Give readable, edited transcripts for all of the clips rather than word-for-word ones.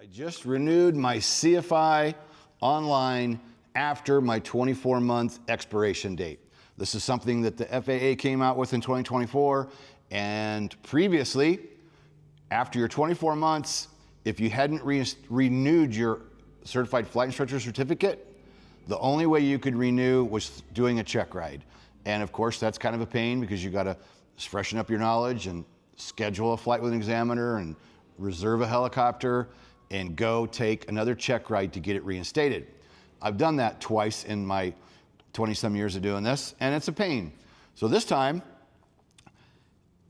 I just renewed my CFI online after my 24-month expiration date. This is something that the FAA came out with in 2024, and previously, after your 24 months, if you hadn't renewed your certified flight instructor certificate, the only way you could renew was doing a check ride. And of course, that's kind of a pain because you got to freshen up your knowledge and schedule a flight with an examiner and reserve a helicopter and go take another check ride to get it reinstated. I've done that twice in my 20-some years of doing this, and it's a pain. So this time,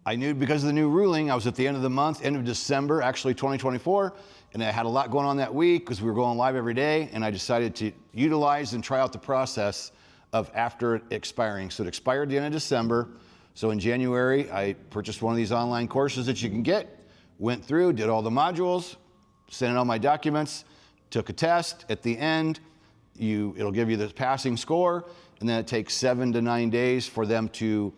I knew because of the new ruling, I was at the end of the month, end of December, actually 2024, and I had a lot going on that week because we were going live every day, and I decided to utilize and try out the process of after it expiring. So it expired at the end of December. So in January, I purchased one of these online courses that you can get, went through, did all the modules, sent in all my documents, took a test. At the end, it'll give you the passing score, and then it takes 7 to 9 days for them to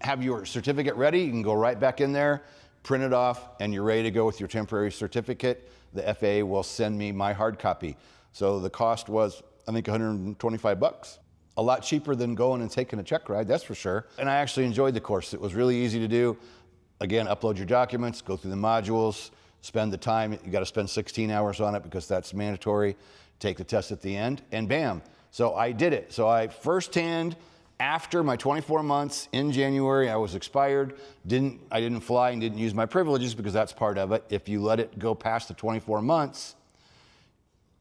have your certificate ready. You can go right back in there, print it off, and you're ready to go with your temporary certificate. The FAA will send me my hard copy. So the cost was, I think, $125. A lot cheaper than going and taking a check ride, that's for sure. And I actually enjoyed the course. It was really easy to do. Again, upload your documents, go through the modules, spend the time. You got to spend 16 hours on it because that's mandatory. Take the test at the end, and bam. So I did it. So I firsthand, after my 24 months in January, I was expired. I didn't fly and didn't use my privileges because that's part of it. If you let it go past the 24 months,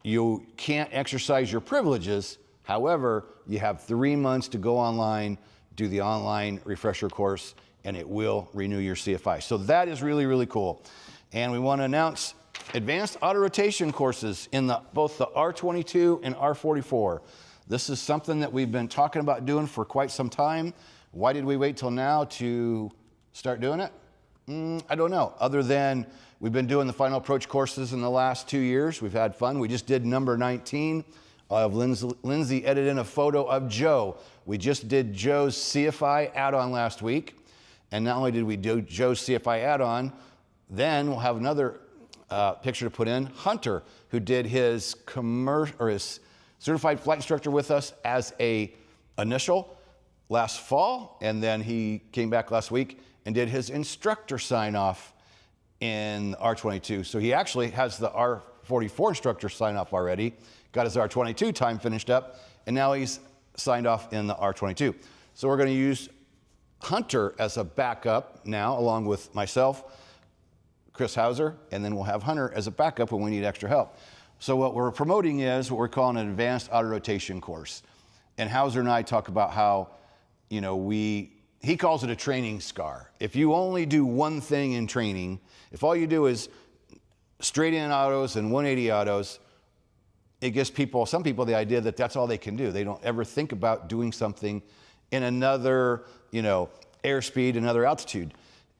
you can't exercise your privileges. However, you have 3 months to go online, do the online refresher course, and it will renew your CFI. So that is really, really cool. And we want to announce advanced autorotation courses in both the R22 and R44. This is something that we've been talking about doing for quite some time. Why did we wait till now to start doing it? I don't know, other than we've been doing the final approach courses in the last 2 years. We've had fun. We just did number 19. I'll have Lindsay edit in a photo of Joe. We just did Joe's CFI add-on last week. And not only did we do Joe's CFI add-on, then we'll have another picture to put in. Hunter, who did his certified flight instructor with us as a initial last fall, and then he came back last week and did his instructor sign-off in R22. So he actually has the R44 instructor sign-off already, got his R22 time finished up, and now he's signed off in the R22. So we're going to use Hunter as a backup now, along with myself, Chris Hauser, and then we'll have Hunter as a backup when we need extra help. So what we're promoting is what we're calling an advanced autorotation course. And Hauser and I talk about how, he calls it a training scar. If you only do one thing in training, if all you do is straight in autos and 180 autos, it gives some people the idea that that's all they can do. They don't ever think about doing something in another, airspeed, another altitude.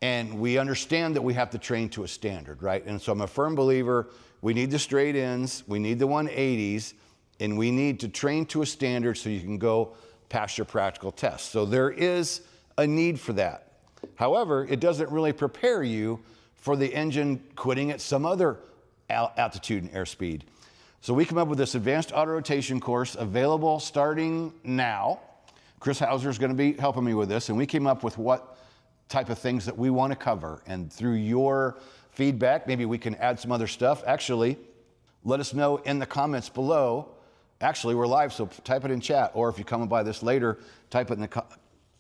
And we understand that we have to train to a standard, right? And so I'm a firm believer, we need the straight ins, we need the 180s, and we need to train to a standard so you can go pass your practical test. So there is a need for that. However, it doesn't really prepare you for the engine quitting at some other altitude and airspeed. So we come up with this advanced autorotation course available starting now. Chris Hauser is going to be helping me with this, and we came up with what type of things that we want to cover. And through your feedback, maybe we can add some other stuff. Actually, let us know in the comments below. Actually, we're live, so type it in chat, or if you come by this later, type it in the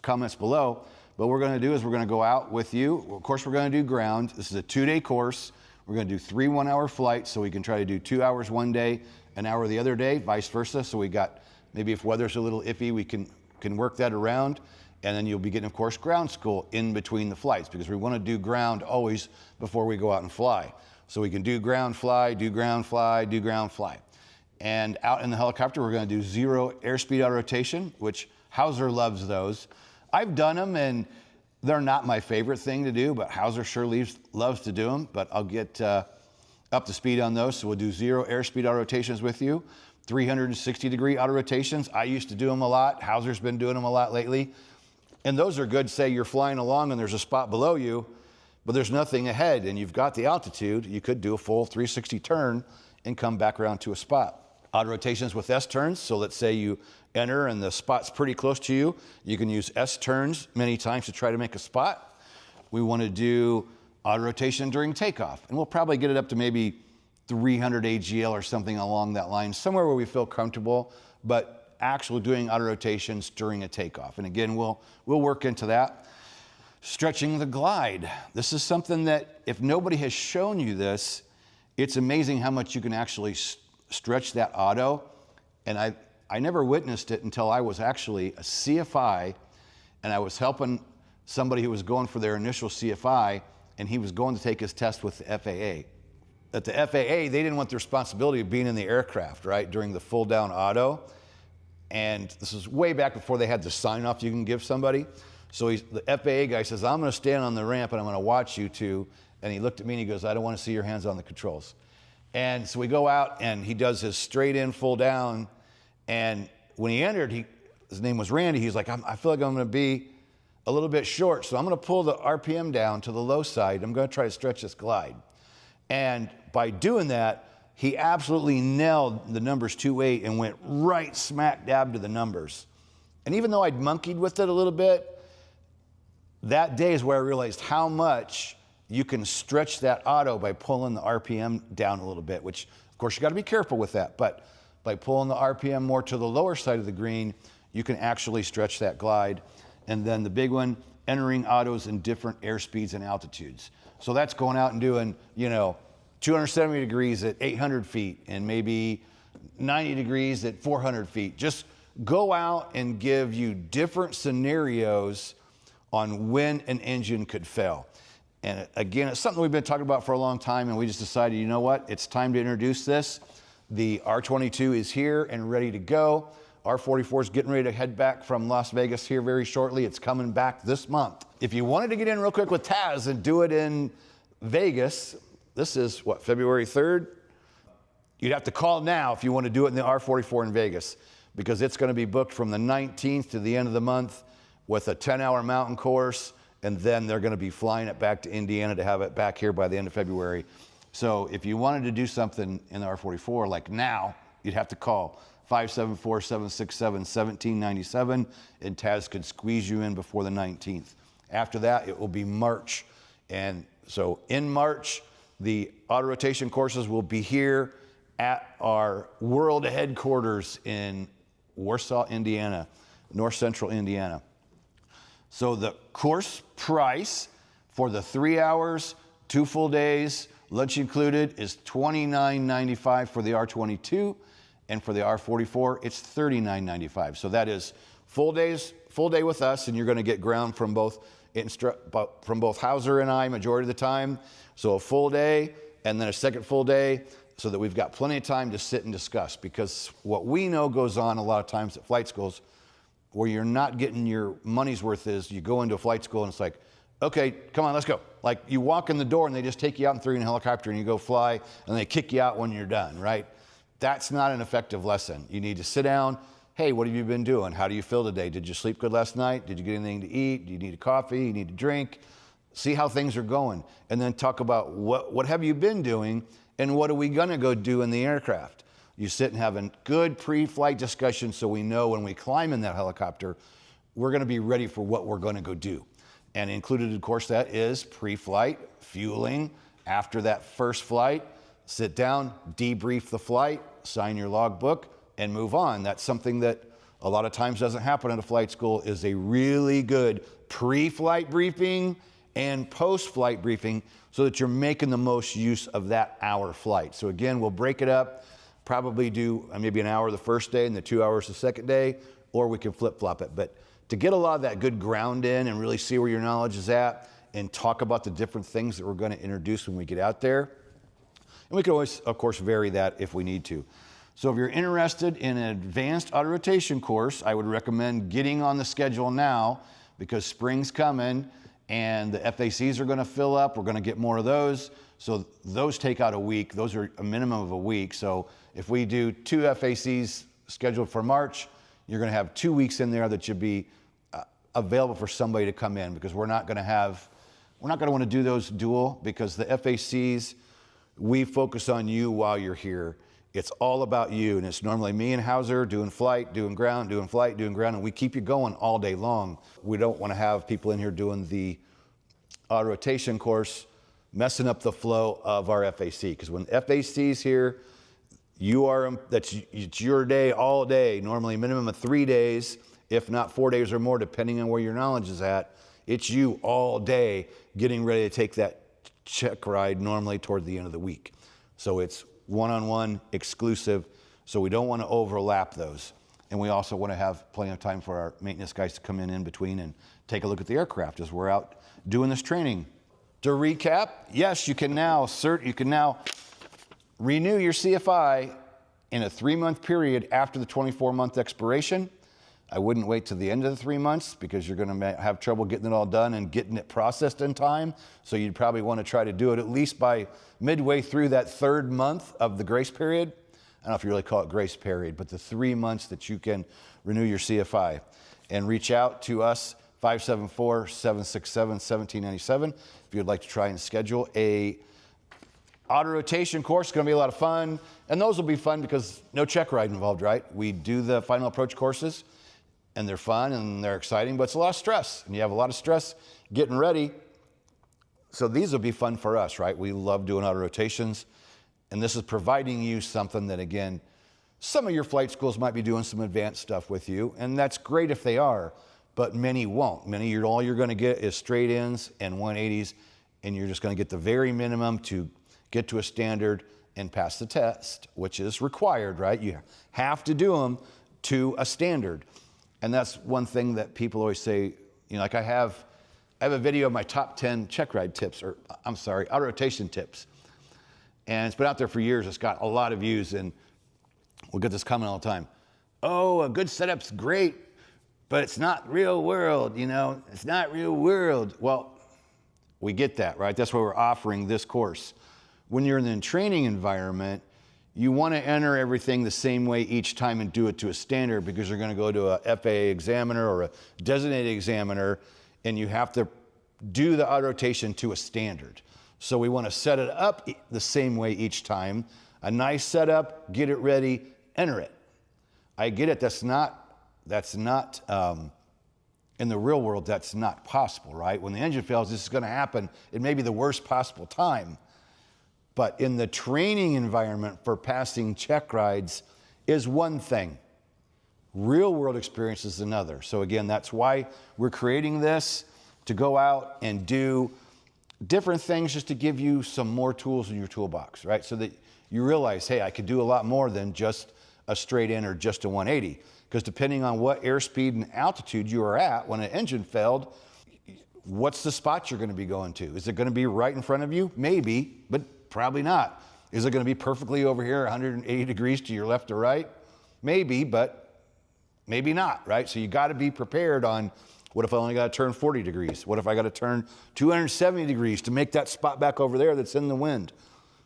comments below. But what we're going to do is we're going to go out with you. Of course, we're going to do ground. This is a 2-day course. We're going to do 3 one-hour flights, so we can try to do 2 hours one day, an hour the other day, vice versa. So we got, maybe if weather's a little iffy, we can work that around. And then you'll be getting, of course, ground school in between the flights, because we want to do ground always before we go out and fly. So we can do ground, fly, do ground, fly, do ground, fly. And out in the helicopter, we're going to do 0 airspeed autorotation, which Hauser loves those. I've done them, and they're not my favorite thing to do, but Hauser sure loves to do them. But I'll get up to speed on those. So we'll do 0 airspeed autorotations with you. 360-degree autorotations. I used to do them a lot. Hauser's been doing them a lot lately. And those are good, say you're flying along and there's a spot below you, but there's nothing ahead and you've got the altitude, you could do a full 360 turn and come back around to a spot. Auto rotations with S turns, so let's say you enter and the spot's pretty close to you. You can use S turns many times to try to make a spot. We want to do auto rotation during takeoff, and we'll probably get it up to maybe 300 AGL or something along that line, somewhere where we feel comfortable, but actually doing auto rotations during a takeoff. And again, we'll work into that. Stretching the glide. This is something that if nobody has shown you this, it's amazing how much you can actually stretch that auto. And I never witnessed it until I was actually a CFI and I was helping somebody who was going for their initial CFI and he was going to take his test with the FAA. At the FAA, they didn't want the responsibility of being in the aircraft, right, during the full down auto. And this is way back before they had the sign off you can give somebody. So the FAA guy says, I'm going to stand on the ramp and I'm going to watch you two. And he looked at me and he goes, I don't want to see your hands on the controls. And so we go out and he does his straight in, full down. And when he entered, his name was Randy. He's like, I feel like I'm going to be a little bit short. So I'm going to pull the RPM down to the low side. I'm going to try to stretch this glide. And by doing that, he absolutely nailed the numbers 2.8 and went right smack dab to the numbers. And even though I'd monkeyed with it a little bit, that day is where I realized how much you can stretch that auto by pulling the RPM down a little bit, which of course you got to be careful with that. But by pulling the RPM more to the lower side of the green, you can actually stretch that glide. And then the big one, entering autos in different airspeeds and altitudes. So that's going out and doing, 270 degrees at 800 feet and maybe 90 degrees at 400 feet. Just go out and give you different scenarios on when an engine could fail. And again, it's something we've been talking about for a long time, and we just decided, you know what, it's time to introduce this. The R22 is here and ready to go. R44 is getting ready to head back from Las Vegas here very shortly. It's coming back this month. If you wanted to get in real quick with Taz and do it in Vegas, this is what, February 3rd? You'd have to call now if you want to do it in the R44 in Vegas, because it's going to be booked from the 19th to the end of the month with a 10-hour mountain course, and then they're going to be flying it back to Indiana to have it back here by the end of February. So if you wanted to do something in the R44, like now, you'd have to call 574-767-1797, and Taz could squeeze you in before the 19th. After that, it will be March. And so in March, the auto rotation courses will be here at our world headquarters in Warsaw, Indiana, north central Indiana. So the course price for the 3 hours, 2 full days, lunch included, is $29.95 for the R22, and for the R44, it's $39.95. So that is full day with us, and you're going to get ground from both Hauser and I majority of the time. So a full day and then a second full day, so that we've got plenty of time to sit and discuss. Because what we know goes on a lot of times at flight schools, where you're not getting your money's worth, is you go into a flight school and it's like, okay, come on, let's go. Like you walk in the door and they just take you out and throw you in a helicopter and you go fly and they kick you out when you're done, right? That's not an effective lesson. You need to sit down. Hey, what have you been doing? How do you feel today? Did you sleep good last night? Did you get anything to eat? Do you need a coffee? You need a drink? See how things are going. And then talk about what have you been doing and what are we gonna go do in the aircraft? You sit and have a good pre-flight discussion so we know when we climb in that helicopter, we're gonna be ready for what we're gonna go do. And included, of course, that is pre-flight, fueling. After that first flight, sit down, debrief the flight, sign your logbook, and move on. That's something that a lot of times doesn't happen at a flight school, is a really good pre-flight briefing and post-flight briefing so that you're making the most use of that hour flight. So again, we'll break it up, probably do maybe an hour the first day and the 2 hours the second day, or we can flip-flop it. But to get a lot of that good ground in and really see where your knowledge is at and talk about the different things that we're going to introduce when we get out there. And we can always, of course, vary that if we need to. So if you're interested in an advanced auto rotation course, I would recommend getting on the schedule now, because spring's coming and the FACs are going to fill up. We're going to get more of those. So those take out a week. Those are a minimum of a week. So if we do 2 FACs scheduled for March, you're going to have 2 weeks in there that should be available for somebody to come in, because we're not going to have We're not going to want to do those dual because the FACs, we focus on you while you're here. It's all about you, and it's normally me and Hauser doing flight, doing ground, doing flight, doing ground, and we keep you going all day long. We don't want to have people in here doing the auto rotation course messing up the flow of our FAC, because when FAC's here, it's your day all day, normally a minimum of 3 days, if not 4 days or more, depending on where your knowledge is at. It's you all day getting ready to take that check ride normally toward the end of the week. So it's one-on-one, exclusive, so we don't want to overlap those. And we also want to have plenty of time for our maintenance guys to come in between and take a look at the aircraft as we're out doing this training. To recap, yes, you can now renew your CFI in a 3-month period after the 24-month expiration. I wouldn't wait till the end of the 3 months because you're going to have trouble getting it all done and getting it processed in time. So you'd probably want to try to do it at least by midway through that 3rd month of the grace period. I don't know if you really call it grace period, but the 3 months that you can renew your CFI. And reach out to us, 574-767-1797, if you'd like to try and schedule a auto rotation course. It's going to be a lot of fun. And those will be fun because no check ride involved, right? We do the final approach courses, and they're fun and they're exciting, but it's a lot of stress. And you have a lot of stress getting ready. So these will be fun for us, right? We love doing auto rotations. And this is providing you something that, again, some of your flight schools might be doing some advanced stuff with you, and that's great if they are, but many won't. Many, all you're going to get is straight ins and 180s, and you're just going to get the very minimum to get to a standard and pass the test, which is required, right? You have to do them to a standard. And that's one thing that people always say, you know, like I have a video of my top 10 check ride tips, or I'm sorry, auto rotation tips. And it's been out there for years. It's got a lot of views, and we'll get this comment all the time. Oh, a good setup's great, but it's not real world, you know, it's not real world. Well, we get that, right? That's why we're offering this course. When you're in the training environment, you want to enter everything the same way each time and do it to a standard, because you're going to go to a FAA examiner or a designated examiner, and you have to do the auto rotation to a standard. So we want to set it up the same way each time. A nice setup, get it ready, enter it. I get it, that's not in the real world, that's not possible, right? When the engine fails, this is going to happen. It may be the worst possible time. But in the training environment for passing check rides is one thing. Real world experience is another. So again, that's why we're creating this, to go out and do different things just to give you some more tools in your toolbox, right? So that you realize, hey, I could do a lot more than just a straight in or just a 180. Because depending on what airspeed and altitude you are at when an engine failed, what's the spot you're going to be going to? Is it going to be right in front of you? Maybe, but probably not. Is it going to be perfectly over here, 180 degrees to your left or right? Maybe, but maybe not, right? So you got to be prepared on, what if I only got to turn 40 degrees? What if I got to turn 270 degrees to make that spot back over there that's in the wind?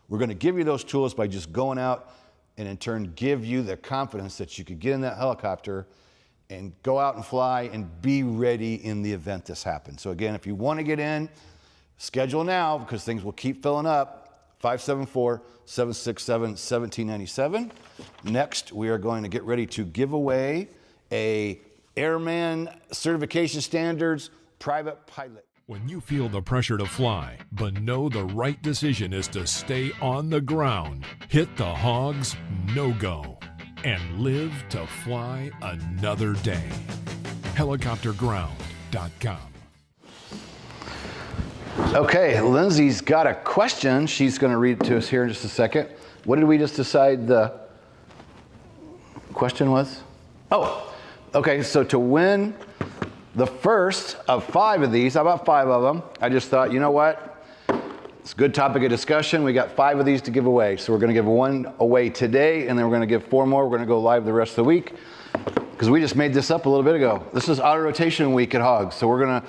We're going to give you those tools by just going out and in turn give you the confidence that you could get in that helicopter and go out and fly and be ready in the event this happens. So again, if you want to get in, schedule now because things will keep filling up. 574-767-1797. Next, we are going to get ready to give away a Airman Certification Standards private pilot. When you feel the pressure to fly, but know the right decision is to stay on the ground, hit the hogs, no go, and live to fly another day. Helicopterground.com. Okay, Lindsay's got a question. She's going to read it to us here in just a second. What did we just decide the question was? Oh, okay, so to win the first of 5 of these, how about 5 of them? I just thought, you know what? It's a good topic of discussion. We got 5 of these to give away. So we're going to give 1 away today, and then we're going to give 4 more. We're going to go live the rest of the week because we just made this up a little bit ago. This is auto rotation week at Hogs. So we're going to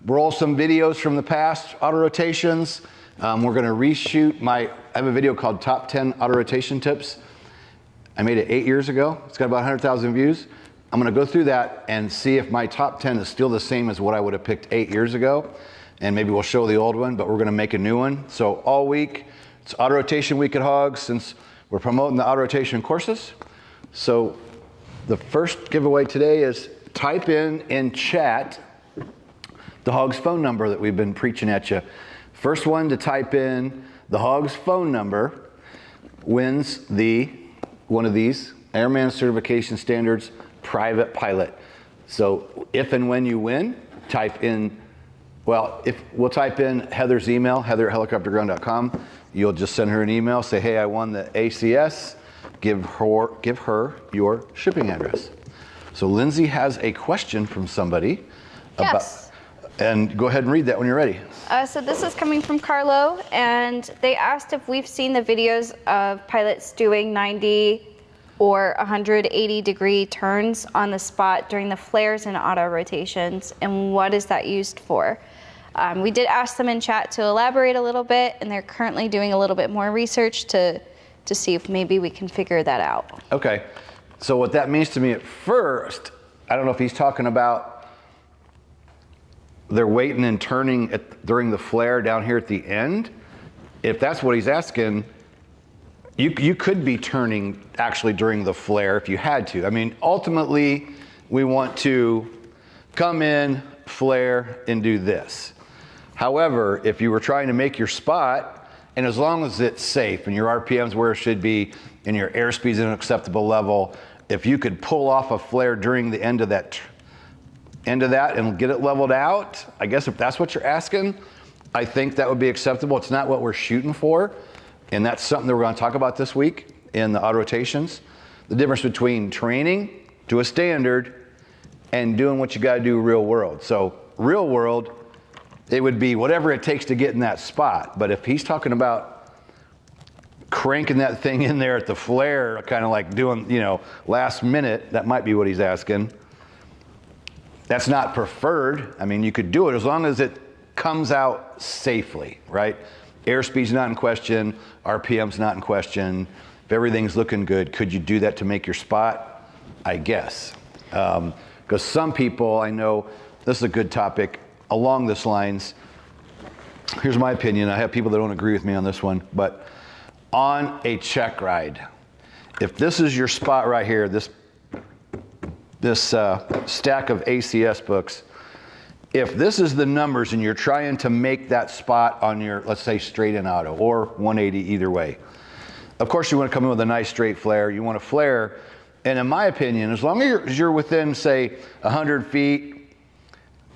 roll some videos from the past auto rotations. We're going to reshoot I have a video called Top 10 Auto Rotation Tips. I made it 8 years ago. It's got about 100,000 views. I'm going to go through that and see if my top 10 is still the same as what I would have picked 8 years ago. and maybe we'll show the old one, but we're gonna make a new one. So all week, it's Autorotation Week at Hogs, since we're promoting the Autorotation courses. So the first giveaway today is type in chat the Hogs phone number that we've been preaching at you. First one to type in the Hogs phone number wins one of these Airman Certification Standards Private Pilot. So if and when you win, type in, we'll type in Heather's email, heather@helicopterground.com. You'll just send her an email, say, hey, I won the ACS. Give her your shipping address. So Lindsay has a question from somebody. Yes. And go ahead and read that when you're ready. So this is coming from Carlo, and they asked if we've seen the videos of pilots doing 90 or 180 degree turns on the spot during the flares and auto rotations, and what is that used for? We did ask them in chat to elaborate a little bit, and they're currently doing a little bit more research to see if maybe we can figure that out. Okay, so what that means to me at first, I don't know if he's talking about they're waiting and turning during the flare down here at the end. If that's what he's asking, you could be turning actually during the flare if you had to. I mean, ultimately, we want to come in, flare, and do this. However, if you were trying to make your spot, and as long as it's safe and your RPM's where it should be and your airspeed's at an acceptable level, if you could pull off a flare during the end of that and get it leveled out, I guess if that's what you're asking, I think that would be acceptable. It's not what we're shooting for, and that's something that we're going to talk about this week in the auto rotations. The difference between training to a standard and doing what you got to do real world. So real world, it would be whatever it takes to get in that spot. But if he's talking about cranking that thing in there at the flare, kind of like doing, last minute, that might be what he's asking. That's not preferred. I mean, you could do it as long as it comes out safely, right? Airspeed's not in question, RPM's not in question. If everything's looking good, could you do that to make your spot? I guess. Because some people, I know, this is a good topic along this lines. Here's my opinion. I have people that don't agree with me on this one, but on a check ride, if this is your spot right here, this stack of ACS books, if this is the numbers and you're trying to make that spot on your, let's say, straight in auto or 180 either way, of course you want to come in with a nice straight flare. You want to flare, and in my opinion, as long as you're within, say, 100 feet,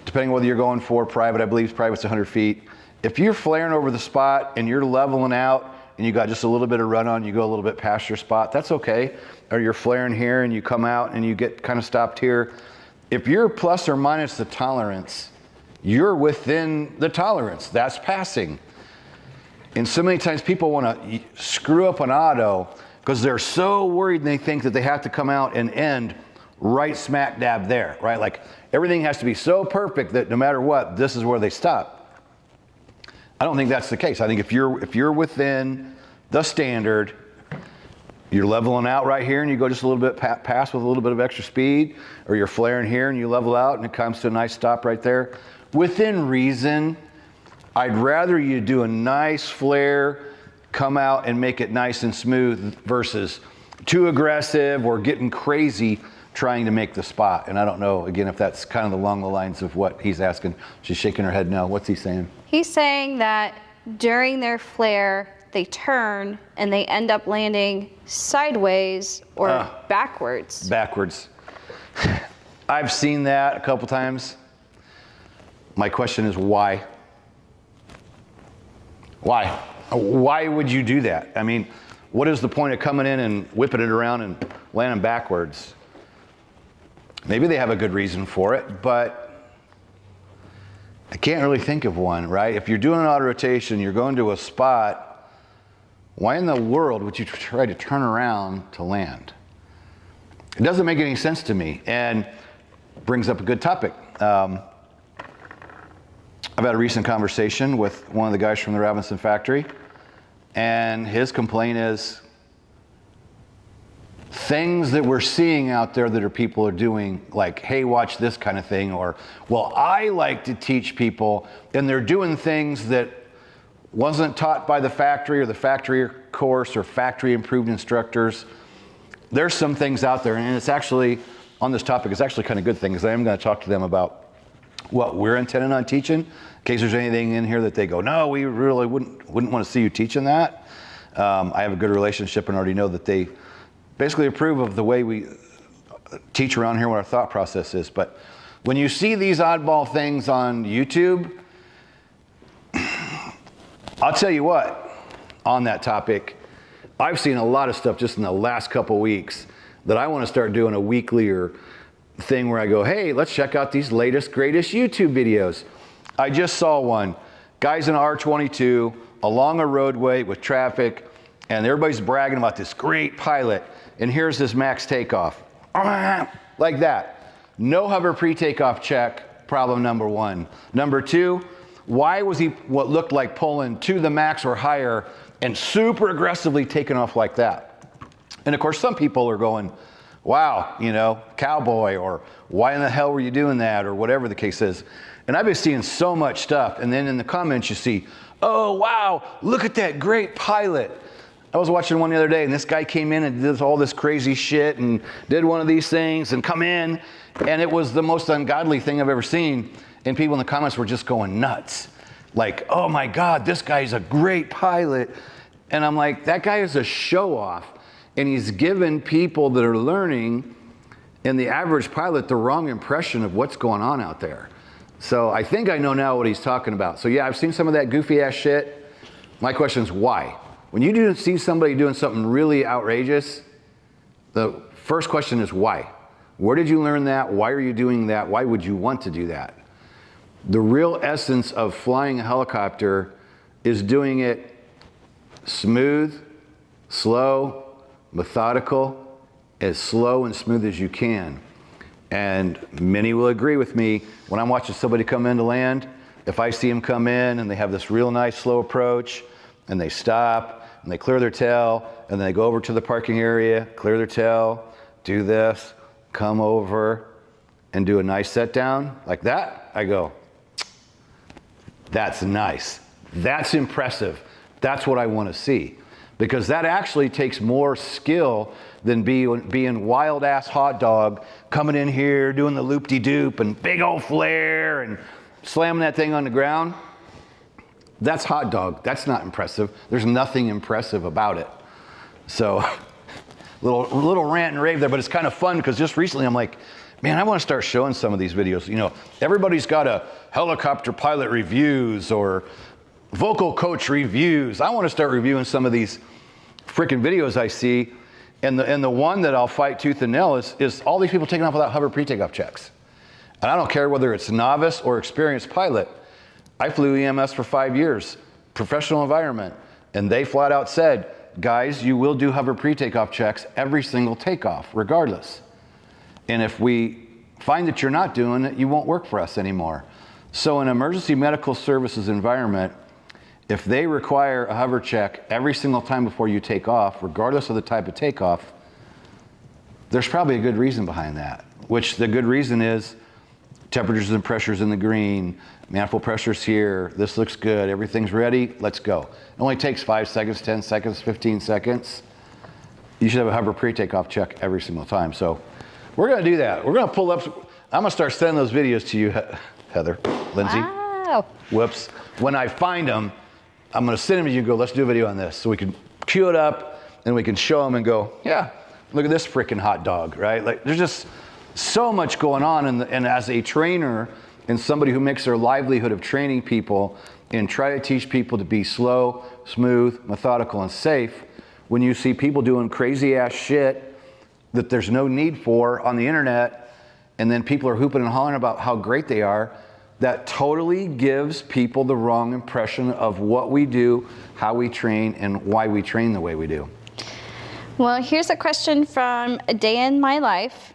depending whether you're going for private, I believe private's 100 feet, if you're flaring over the spot and you're leveling out and you got just a little bit of run on, you go a little bit past your spot, that's okay. Or you're flaring here and you come out and you get kind of stopped here. If you're plus or minus the tolerance, you're within the tolerance. That's passing. And so many times people want to screw up an auto because they're so worried and they think that they have to come out and end right smack dab there, right? Like everything has to be so perfect that no matter what, this is where they stop. I don't think that's the case. I think if you're within the standard, you're leveling out right here and you go just a little bit past with a little bit of extra speed, or you're flaring here and you level out and it comes to a nice stop right there. Within reason, I'd rather you do a nice flare, come out and make it nice and smooth versus too aggressive or getting crazy trying to make the spot. And I don't know, again, if that's kind of along the lines of what he's asking. She's shaking her head no. What's he saying? He's saying that during their flare, they turn and they end up landing sideways or backwards. Backwards. I've seen that a couple times. My question is why? Why? Why would you do that? I mean, what is the point of coming in and whipping it around and landing backwards? Maybe they have a good reason for it, but I can't really think of one, right? If you're doing an auto rotation, you're going to a spot, why in the world would you try to turn around to land? It doesn't make any sense to me, and brings up a good topic. I've had a recent conversation with one of the guys from the Robinson factory, and his complaint is, things that we're seeing out there that people are doing, like, hey, watch this kind of thing, or, well, I like to teach people, and they're doing things that wasn't taught by the factory or the factory course or factory improved instructors. There's some things out there, and it's actually, on this topic, it's actually kind of good thing, because I am going to talk to them about what we're intending on teaching, in case there's anything in here that they go, no, we really wouldn't want to see you teaching that. I have a good relationship and already know that they basically approve of the way we teach around here, what our thought process is. But when you see these oddball things on YouTube, I'll tell you what, on that topic, I've seen a lot of stuff just in the last couple weeks that I want to start doing a weekly or thing where I go, hey, let's check out these latest, greatest YouTube videos. I just saw one, guys in R22 along a roadway with traffic, and everybody's bragging about this great pilot, and here's his max takeoff. Like that. No hover pre-takeoff check, problem number one. Number two, why was he what looked like pulling to the max or higher and super aggressively taking off like that? And of course, some people are going, wow, you know, cowboy, or why in the hell were you doing that, or whatever the case is. And I've been seeing so much stuff, and then in the comments you see, oh, wow, look at that great pilot. I was watching one the other day, and this guy came in and did all this crazy shit and did one of these things and come in, and it was the most ungodly thing I've ever seen. And people in the comments were just going nuts. Like, oh my God, this guy's a great pilot. And I'm like, that guy is a show off. And he's given people that are learning and the average pilot the wrong impression of what's going on out there. So I think I know now what he's talking about. So yeah, I've seen some of that goofy ass shit. My question is why? When you do see somebody doing something really outrageous, the first question is why? Where did you learn that? Why are you doing that? Why would you want to do that? The real essence of flying a helicopter is doing it smooth, slow, methodical, as slow and smooth as you can. And many will agree with me, when I'm watching somebody come in to land, if I see them come in and they have this real nice slow approach, and they stop, and they clear their tail, and then they go over to the parking area, clear their tail, do this, come over, and do a nice set down, like that, I go, that's nice. That's impressive. That's what I want to see. Because that actually takes more skill than being wild ass hot dog, coming in here, doing the loop-de-doop and big old flare and slamming that thing on the ground. That's hot dog. That's not impressive. There's nothing impressive about it. So, little rant and rave there, but it's kind of fun because just recently I'm like, man, I want to start showing some of these videos. You know, everybody's got a helicopter pilot reviews or vocal coach reviews. I want to start reviewing some of these freaking videos I see. And the one that I'll fight tooth and nail is all these people taking off without hover pre-takeoff checks. And I don't care whether it's novice or experienced pilot. I flew EMS for 5 years, professional environment, and they flat out said, guys, you will do hover pre-takeoff checks every single takeoff, regardless. And if we find that you're not doing it, you won't work for us anymore. So in an emergency medical services environment, if they require a hover check every single time before you take off, regardless of the type of takeoff, there's probably a good reason behind that, which the good reason is temperatures and pressures in the green, manifold pressures here, this looks good, everything's ready, let's go. It only takes 5 seconds, 10 seconds, 15 seconds. You should have a hover pre-takeoff check every single time. So we're gonna do that. We're gonna pull up, I'm gonna start sending those videos to you, Heather, Lindsay. Wow. Whoops. When I find them, I'm gonna send them to you and go, let's do a video on this. So we can cue it up and we can show them and go, yeah, look at this freaking hot dog, right? Like there's just so much going on. And as a trainer and somebody who makes their livelihood of training people and try to teach people to be slow, smooth, methodical, and safe, when you see people doing crazy ass shit that there's no need for on the internet, and then people are hooping and hollering about how great they are, that totally gives people the wrong impression of what we do, how we train, and why we train the way we do. Well, here's a question from A Day in My Life.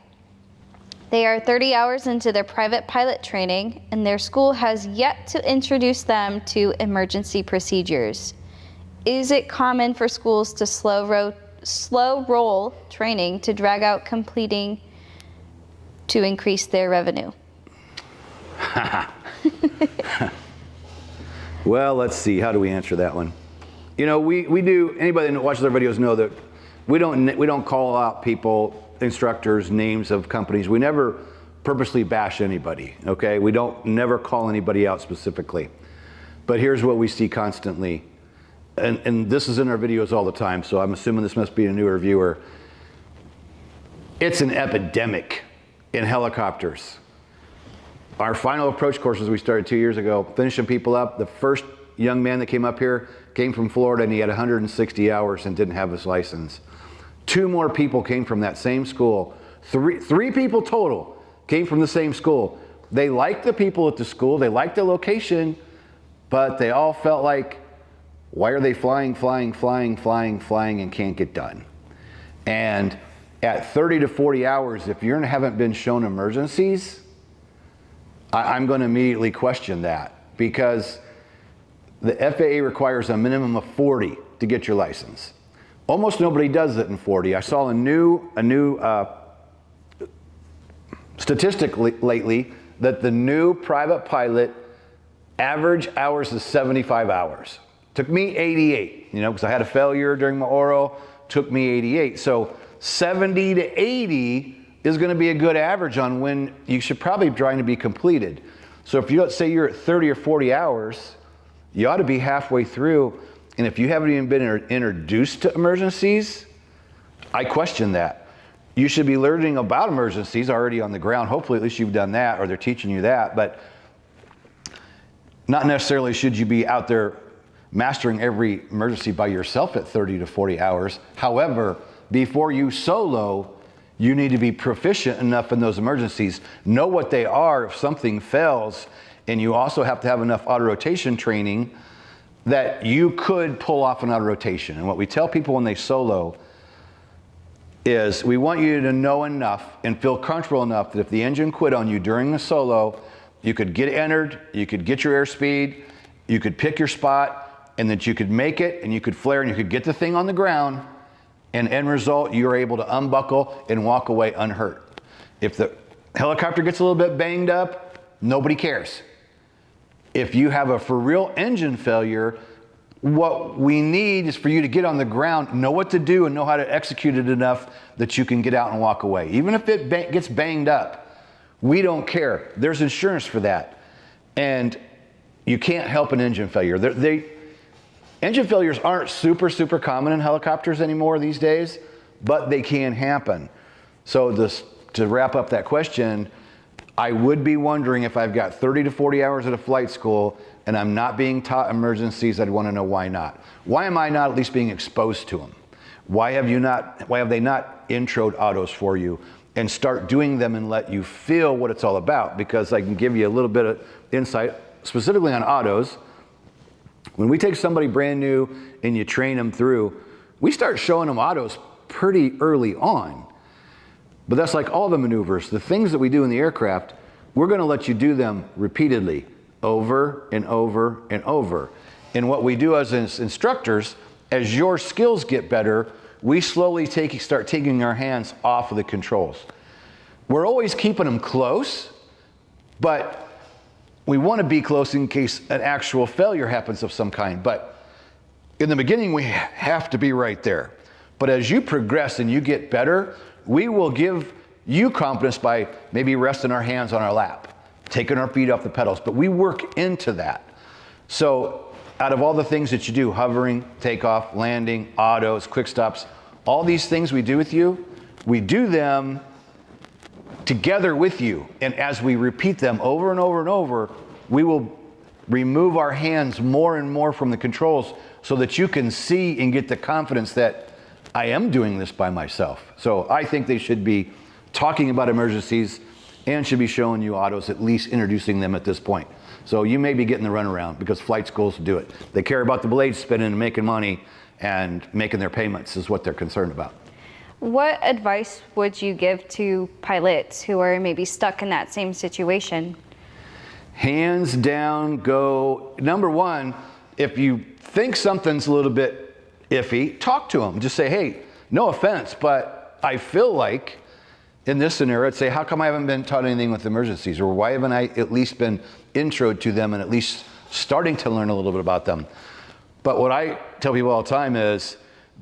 They are 30 hours into their private pilot training, and their school has yet to introduce them to emergency procedures. Is it common for schools to slow slow roll training to drag out completing to increase their revenue? Well, let's see. How do we answer that one? You know, we do. Anybody that watches our videos know that we don't call out people, instructors, names of companies. We never purposely bash anybody. Okay, we don't never call anybody out specifically. But here's what we see constantly, and this is in our videos all the time. So I'm assuming this must be a newer viewer. It's an epidemic in helicopters. Our final approach courses we started 2 years ago, finishing people up. The first young man that came up here came from Florida, and he had 160 hours and didn't have his license. 2 more people came from that same school. Three people total came from the same school. They liked the people at the school, they liked the location, but they all felt like, why are they flying and can't get done? And at 30 to 40 hours, if you haven't been shown emergencies, I'm going to immediately question that, because the FAA requires a minimum of 40 to get your license. Almost nobody does it in 40. I saw a new statistic lately that the new private pilot average hours is 75 hours. Took me 88, you know, because I had a failure during my oral, took me 88. So 70 to 80 is going to be a good average on when you should probably be trying to be completed. So if you say you're at 30 or 40 hours, you ought to be halfway through. And if you haven't even been introduced to emergencies, I question that. You should be learning about emergencies already on the ground. Hopefully at least you've done that, or they're teaching you that, but not necessarily should you be out there mastering every emergency by yourself at 30 to 40 hours. However, before you solo, you need to be proficient enough in those emergencies, know what they are if something fails, and you also have to have enough autorotation training that you could pull off an autorotation. And what we tell people when they solo is we want you to know enough and feel comfortable enough that if the engine quit on you during the solo, you could get entered, you could get your airspeed, you could pick your spot, and that you could make it, and you could flare, and you could get the thing on the ground, and end result, you're able to unbuckle and walk away unhurt. If the helicopter gets a little bit banged up, nobody cares. If you have a for real engine failure, what we need is for you to get on the ground, know what to do, and know how to execute it enough that you can get out and walk away. Even if it gets banged up, we don't care. There's insurance for that. And you can't help an engine failure. Engine failures aren't super common in helicopters anymore these days, but they can happen. So to wrap up that question, I would be wondering if I've got 30 to 40 hours at a flight school and I'm not being taught emergencies, I'd want to know why not. Why am I not at least being exposed to them? Why have they not introed autos for you and start doing them and let you feel what it's all about? Because I can give you a little bit of insight specifically on autos. When we take somebody brand new and you train them through, we start showing them autos pretty early on. But that's like all the maneuvers. The things that we do in the aircraft, we're going to let you do them repeatedly, over and over and over. And what we do as instructors, as your skills get better, we slowly start taking our hands off of the controls. We're always keeping them close, but we want to be close in case an actual failure happens of some kind. But in the beginning, we have to be right there. But as you progress and you get better, we will give you confidence by maybe resting our hands on our lap, taking our feet off the pedals, but we work into that. So out of all the things that you do, hovering, takeoff, landing, autos, quick stops, all these things we do with you, we do them together with you. And as we repeat them over and over and over, we will remove our hands more and more from the controls so that you can see and get the confidence that I am doing this by myself. So I think they should be talking about emergencies and should be showing you autos, at least introducing them at this point. So you may be getting the runaround because flight schools do it. They care about the blades spinning and making money and making their payments is what they're concerned about. What advice would you give to pilots who are maybe stuck in that same situation? Hands down, go. Number one, if you think something's a little bit iffy, talk to them. Just say, hey, No offense, but I feel like in this scenario, I'd say, how come I haven't been taught anything with emergencies? Or why haven't I at least been introed to them and at least starting to learn a little bit about them? But what I tell people all the time is,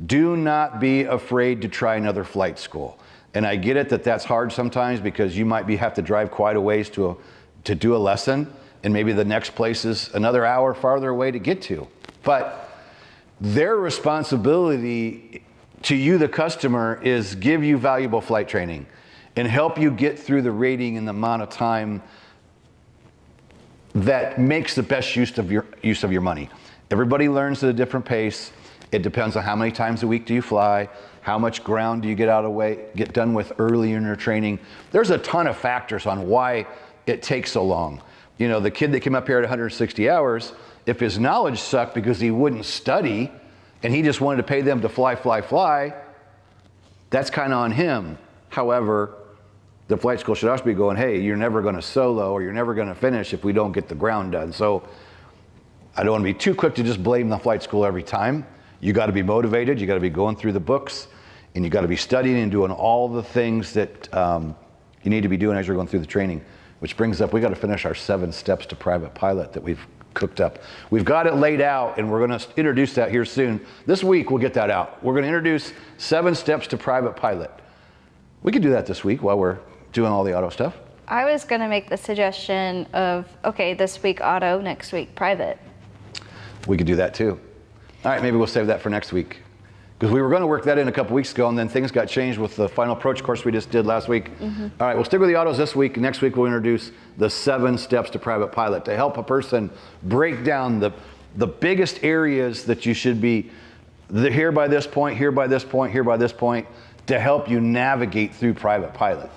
do not be afraid to try another flight school. And I get it that that's hard sometimes because you might have to drive quite a ways to do a lesson, and maybe the next place is another hour farther away to get to. But their responsibility to you, the customer, is give you valuable flight training and help you get through the rating in the amount of time that makes the best use of your money. Everybody learns at a different pace. It depends on how many times a week do you fly, how much ground do you get done with early in your training. There's a ton of factors on why it takes so long. You know, the kid that came up here at 160 hours, if his knowledge sucked because he wouldn't study and he just wanted to pay them to fly, that's kind of on him. However, the flight school should also be going, hey, you're never going to solo or you're never going to finish if we don't get the ground done. So I don't want to be too quick to just blame the flight school every time. You got to be motivated. You got to be going through the books, and you got to be studying and doing all the things that you need to be doing as you're going through the training. Which brings up, we got to finish our 7 steps to private pilot that we've cooked up. We've got it laid out, and we're going to introduce that here soon. This week we'll get that out. We're going to introduce 7 steps to private pilot. We could do that this week while we're doing all the auto stuff. I was going to make the suggestion of, okay, this week auto, next week private. We could do that too. All right, maybe we'll save that for next week. Because we were going to work that in a couple weeks ago, and then things got changed with the final approach course we just did last week. All right, we'll stick with the autos this week. Next week we'll introduce the 7 steps to private pilot to help a person break down the biggest areas that you should be here by this point, here by this point, here by this point, to help you navigate through private pilot.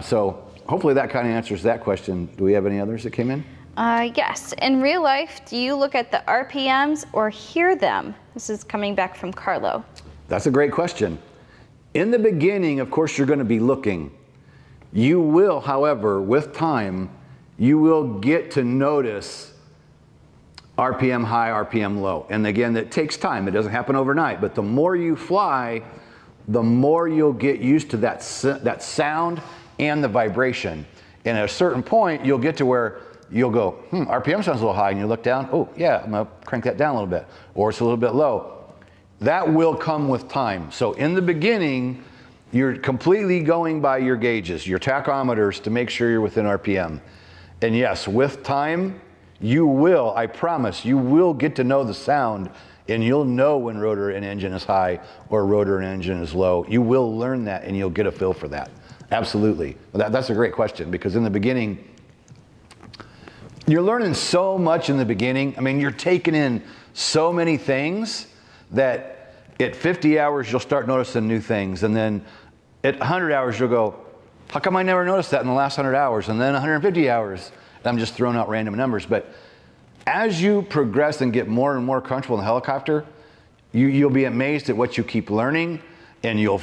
So hopefully that kind of answers that question. Do we have any others that came in? Yes. In real life, do you look at the RPMs or hear them? This is coming back from Carlo. That's a great question. In the beginning, of course, you're going to be looking. You will, however, with time, you will get to notice RPM high, RPM low. And again, it takes time. It doesn't happen overnight. But the more you fly, the more you'll get used to that sound and the vibration. And at a certain point, you'll get to where you'll go, RPM sounds a little high, and you look down, oh yeah, I'm gonna crank that down a little bit, or it's a little bit low. That will come with time. So in the beginning, you're completely going by your gauges, your tachometers, to make sure you're within RPM. And yes, with time, you will, I promise, you will get to know the sound, and you'll know when rotor and engine is high or rotor and engine is low. You will learn that, and you'll get a feel for that. Absolutely. That's a great question, because in the beginning, you're learning so much in the beginning. I mean, you're taking in so many things that at 50 hours, you'll start noticing new things. And then at 100 hours, you'll go, how come I never noticed that in the last 100 hours? And then 150 hours, and I'm just throwing out random numbers. But as you progress and get more and more comfortable in the helicopter, you'll be amazed at what you keep learning, and you'll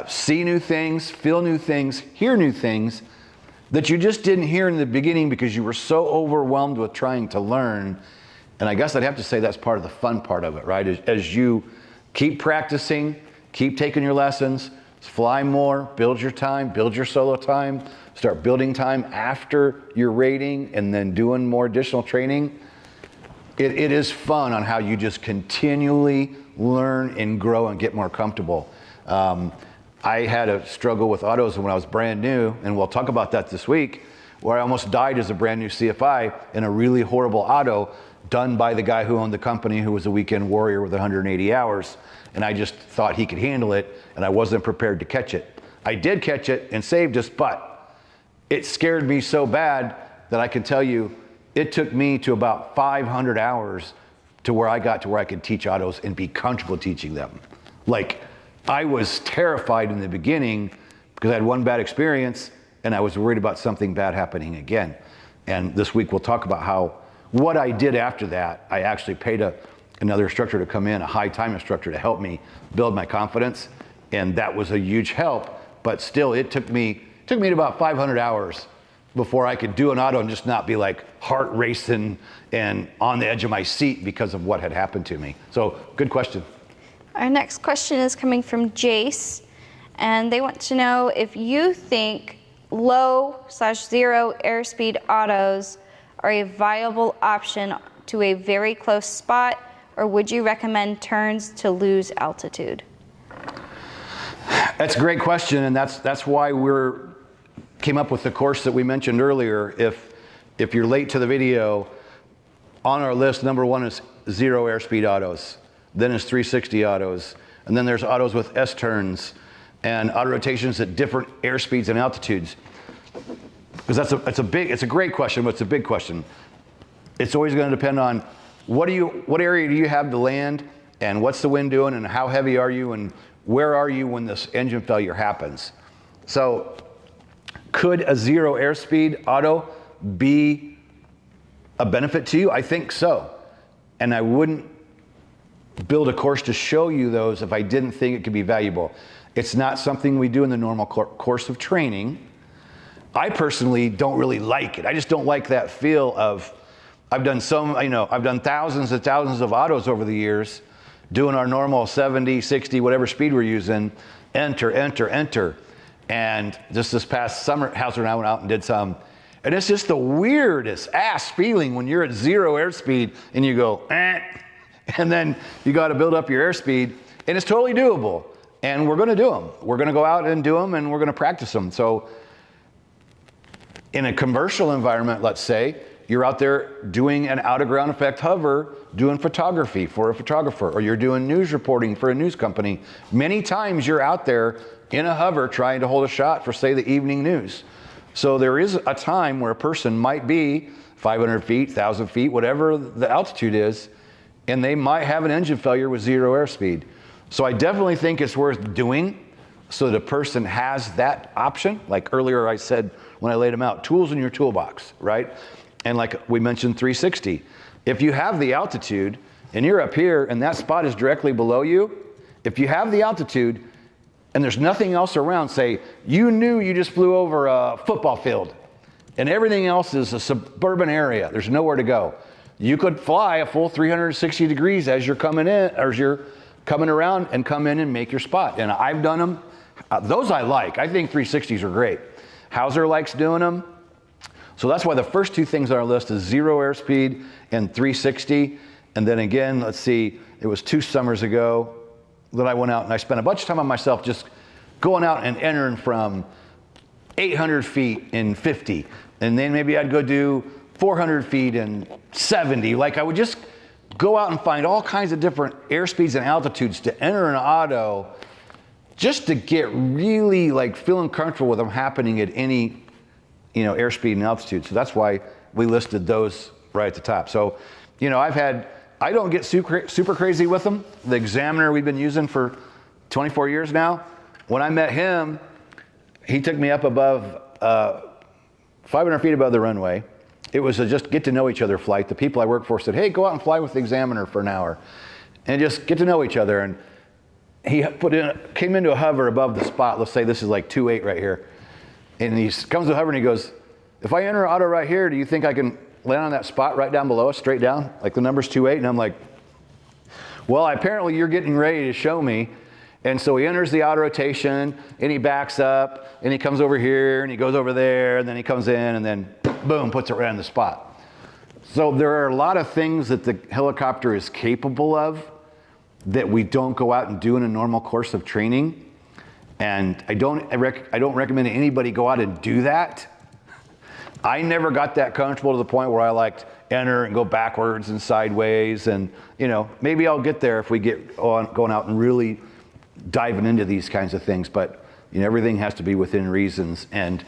see new things, feel new things, hear new things that you just didn't hear in the beginning because you were so overwhelmed with trying to learn. And I guess I'd have to say that's part of the fun part of it, right? As you keep practicing, keep taking your lessons, fly more, build your time, build your solo time, start building time after your rating, and then doing more additional training. It is fun on how you just continually learn and grow and get more comfortable. I had a struggle with autos when I was brand new, and we'll talk about that this week, where I almost died as a brand new CFI in a really horrible auto done by the guy who owned the company, who was a weekend warrior with 180 hours. And I just thought he could handle it, and I wasn't prepared to catch it. I did catch it and saved us, but it scared me so bad that I can tell you it took me to about 500 hours to where I got to where I could teach autos and be comfortable teaching them. Like, I was terrified in the beginning because I had one bad experience, and I was worried about something bad happening again. And this week we'll talk about what I did after that. I actually paid another instructor to come in, a high time instructor, to help me build my confidence. And that was a huge help, but still it took me to about 500 hours before I could do an auto and just not be like heart racing and on the edge of my seat because of what had happened to me. So good question. Our next question is coming from Jace, and they want to know if you think low/zero airspeed autos are a viable option to a very close spot, or would you recommend turns to lose altitude? That's a great question, and that's why we came up with the course that we mentioned earlier. If you're late to the video, on our list, number one is zero airspeed autos, then is 360 autos, and then there's autos with S turns and auto rotations at different airspeeds and altitudes. Because it's a great question, but it's a big question. It's always going to depend on what area do you have to land, and what's the wind doing, and how heavy are you, and where are you when this engine failure happens. So could a zero airspeed auto be a benefit to you? I think so. And I wouldn't build a course to show you those if I didn't think it could be valuable. It's not something we do in the normal course of training. I personally don't really like it. I just don't like that feel of, I've done thousands and thousands of autos over the years, doing our normal 70, 60, whatever speed we're using, enter, enter, enter. And just this past summer, Hauser and I went out and did some. And it's just the weirdest ass feeling when you're at zero airspeed and you go, eh, and then you got to build up your airspeed, and it's totally doable. And we're going to do them. We're going to go out and do them, and we're going to practice them. So in a commercial environment, let's say, you're out there doing an out-of-ground effect hover, doing photography for a photographer, or you're doing news reporting for a news company. Many times you're out there in a hover trying to hold a shot for, say, the evening news. So there is a time where a person might be 500 feet, 1,000 feet, whatever the altitude is, and they might have an engine failure with zero airspeed. So I definitely think it's worth doing so that a person has that option. Like earlier I said when I laid them out, tools in your toolbox, right? And like we mentioned 360. If you have the altitude and you're up here and that spot is directly below you, if you have the altitude and there's nothing else around, say you knew you just flew over a football field and everything else is a suburban area, there's nowhere to go. You could fly a full 360 degrees as you're coming in, or as you're coming around, and come in and make your spot. And I've done them. Those I like. I think 360s are great. Hauser likes doing them. So that's why the first two things on our list is zero airspeed and 360. And then again, let's see, it was 2 summers ago that I went out and I spent a bunch of time on myself just going out and entering from 800 feet in 50. And then maybe I'd go do 400 feet and 70. Like I would just go out and find all kinds of different airspeeds and altitudes to enter an auto just to get really like feeling comfortable with them happening at any, airspeed and altitude. So that's why we listed those right at the top. So, I don't get super crazy with them. The Examiner we've been using for 24 years now, when I met him, he took me up above 500 feet above the runway. It was a just get to know each other flight. The people I work for said, hey, go out and fly with the Examiner for an hour and just get to know each other. And he came into a hover above the spot. Let's say this is like 2.8 right here. And he comes to a hover and he goes, if I enter an auto right here, do you think I can land on that spot right down below us, straight down? Like the number's 2.8. And I'm like, well, apparently you're getting ready to show me. And so he enters the auto rotation and he backs up and he comes over here and he goes over there and then he comes in and then boom, puts it right on the spot. So there are a lot of things that the helicopter is capable of that we don't go out and do in a normal course of training. And I don't recommend anybody go out and do that. I never got that comfortable to the point where I liked enter and go backwards and sideways. And maybe I'll get there if we get on going out and really diving into these kinds of things. But everything has to be within reasons, and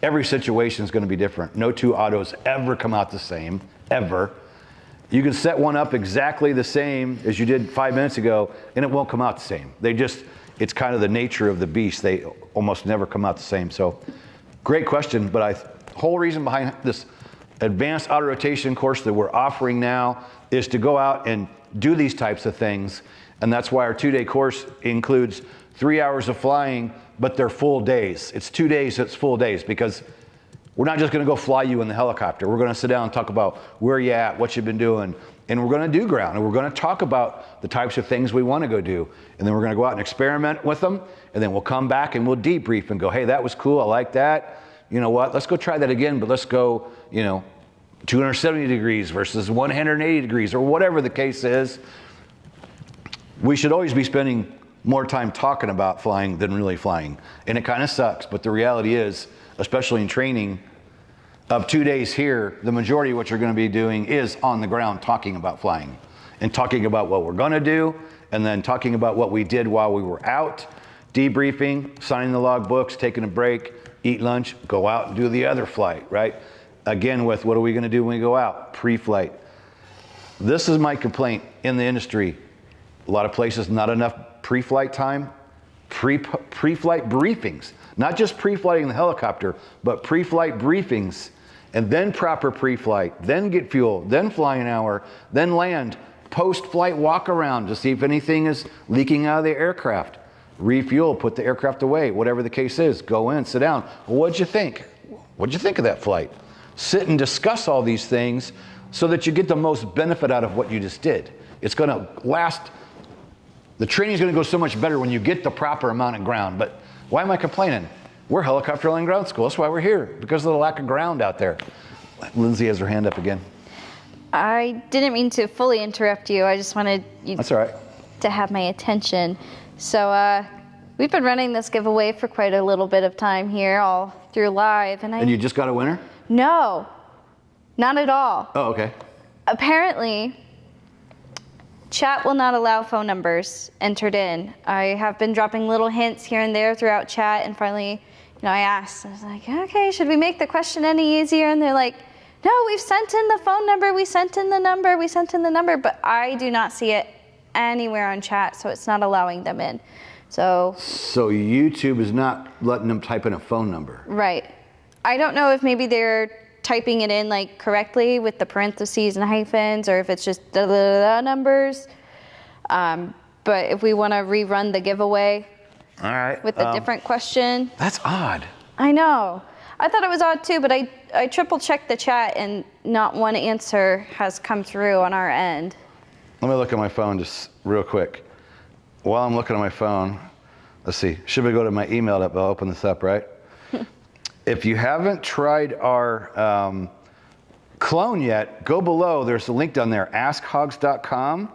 every situation is going to be different. No two autos ever come out the same, ever. You can set one up exactly the same as you did 5 minutes ago, and it won't come out the same. It's kind of the nature of the beast. They almost never come out the same. So great question, but whole reason behind this advanced auto rotation course that we're offering now is to go out and do these types of things. And that's why our 2-day course includes 3 hours of flying, but they're full days. It's 2 days, it's full days, because we're not just gonna go fly you in the helicopter. We're gonna sit down and talk about where you at, what you've been doing, and we're going to do ground, and we're going to talk about the types of things we want to go do, and then we're going to go out and experiment with them, and then we'll come back and we'll debrief and go, hey, that was cool, I like that. You know what, let's go try that again, but let's go, 270 degrees versus 180 degrees, or whatever the case is. We should always be spending more time talking about flying than really flying, and it kind of sucks, but the reality is, especially in training, of 2 days here, the majority of what you're going to be doing is on the ground talking about flying and talking about what we're going to do, and then talking about what we did while we were out, debriefing, signing the log books, taking a break, eat lunch, go out and do the other flight, right? Again, with what are we going to do when we go out? Pre-flight. This is my complaint in the industry. A lot of places, not enough pre-flight time, pre-flight briefings, not just pre-flighting the helicopter, but pre-flight briefings, and then proper pre-flight, then get fuel, then fly an hour, then land, post-flight walk around to see if anything is leaking out of the aircraft, refuel, put the aircraft away, whatever the case is, go in, sit down. Well, what'd you think? What'd you think of that flight? Sit and discuss all these things so that you get the most benefit out of what you just did. It's gonna last. The training is going to go so much better when you get the proper amount of ground. But why am I complaining? We're helicopter land ground school. That's why we're here, because of the lack of ground out there. Lindsay has her hand up again. I didn't mean to fully interrupt you. I just wanted you That's all right. to have my attention. So we've been running this giveaway for quite a little bit of time here, all through live. And you just got a winner? No, not at all. Oh, okay. Apparently, chat will not allow phone numbers entered in. I have been dropping little hints here and there throughout chat, and finally, I asked, I was like, okay, should we make the question any easier? And they're like, no, we've sent in the phone number, we sent in the number, but I do not see it anywhere on chat, so it's not allowing them in. So YouTube is not letting them type in a phone number. Right. I don't know if maybe they're typing it in like correctly with the parentheses and hyphens, or if it's just numbers. But if we want to rerun the giveaway, all right, with a different question. That's odd. I know. I thought it was odd too, but I triple checked the chat and not one answer has come through on our end. Let me look at my phone just real quick. While I'm looking at my phone, let's see, should we go to my email up? I'll open this up, right? If you haven't tried our clone yet, go below. There's a link down there, askhogs.com.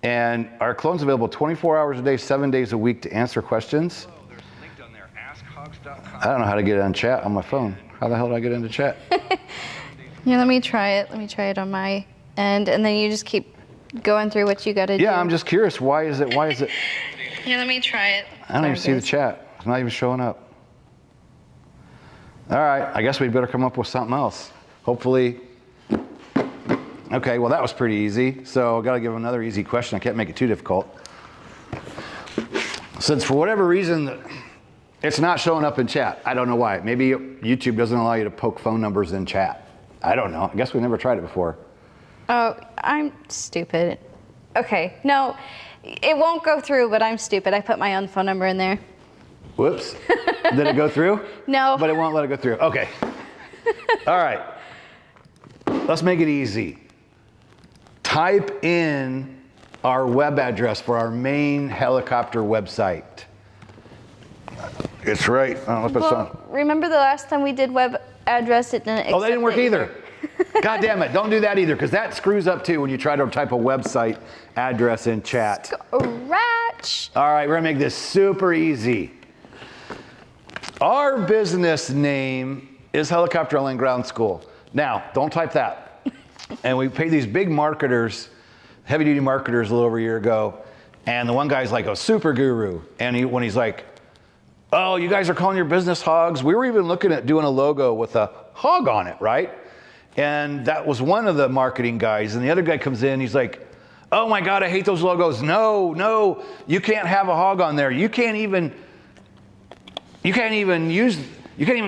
And our clone's available 24 hours a day, 7 days a week to answer questions. There's a link down there, askhogs.com. I don't know how to get on chat on my phone. How the hell do I get into chat? Yeah, let me try it. Let me try it on my end. And then you just keep going through what you got to do. Yeah, I'm just curious. Why is it? Yeah, let me try it. I don't even see the chat. It's not even showing up. All right, I guess we'd better come up with something else. Hopefully. Okay, well that was pretty easy. So I gotta give another easy question. I can't make it too difficult. Since for whatever reason, it's not showing up in chat. I don't know why. Maybe YouTube doesn't allow you to poke phone numbers in chat. I don't know. I guess we never tried it before. Oh, I'm stupid. Okay, no, it won't go through, but I'm stupid. I put my own phone number in there. Whoops. Did it go through? No. But it won't let it go through. Okay. All right. Let's make it easy. Type in our web address for our main helicopter website. It's right. Let's put some. Remember the last time we did web address? It didn't. Oh, that didn't work either. God damn it. Don't do that either, because that screws up too when you try to type a website address in chat. Scratch. All right, we're going to make this super easy. Our business name is Helicopter Land Ground School. Now, don't type that. And we paid these big marketers, heavy-duty marketers a little over a year ago, and the one guy's like a super guru. And when he's like, oh, you guys are calling your business hogs? We were even looking at doing a logo with a hog on it, right? And that was one of the marketing guys. And the other guy comes in, he's like, oh my God, I hate those logos. No, you can't have a hog on there. You can't even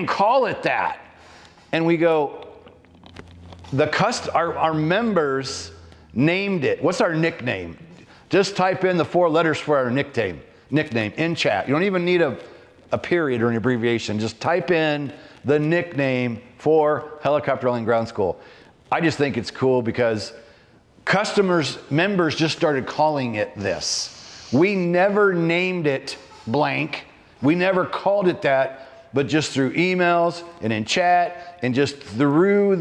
call it that. And we go, our members named it. What's our nickname? Just type in the 4 letters for our nickname in chat. You don't even need a period or an abbreviation. Just type in the nickname for Helicopter Land Ground School. I just think it's cool because members just started calling it this. We never named it blank. We never called it that, but just through emails and in chat and just through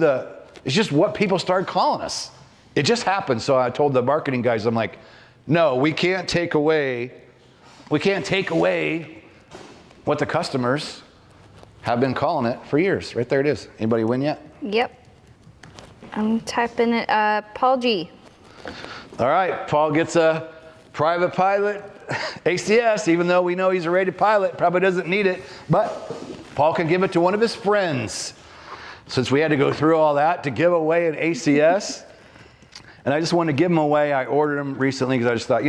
it's just what people started calling us. It just happened. So I told the marketing guys, I'm like, no, we can't take away what the customers have been calling it for years. Right there it is. Anybody win yet? Yep. I'm typing it, Paul G. All right, Paul gets a private pilot ACS, even though we know he's a rated pilot, probably doesn't need it, but Paul can give it to one of his friends. Since we had to go through all that to give away an ACS, and I just wanted to give them away. I ordered them recently because I just thought,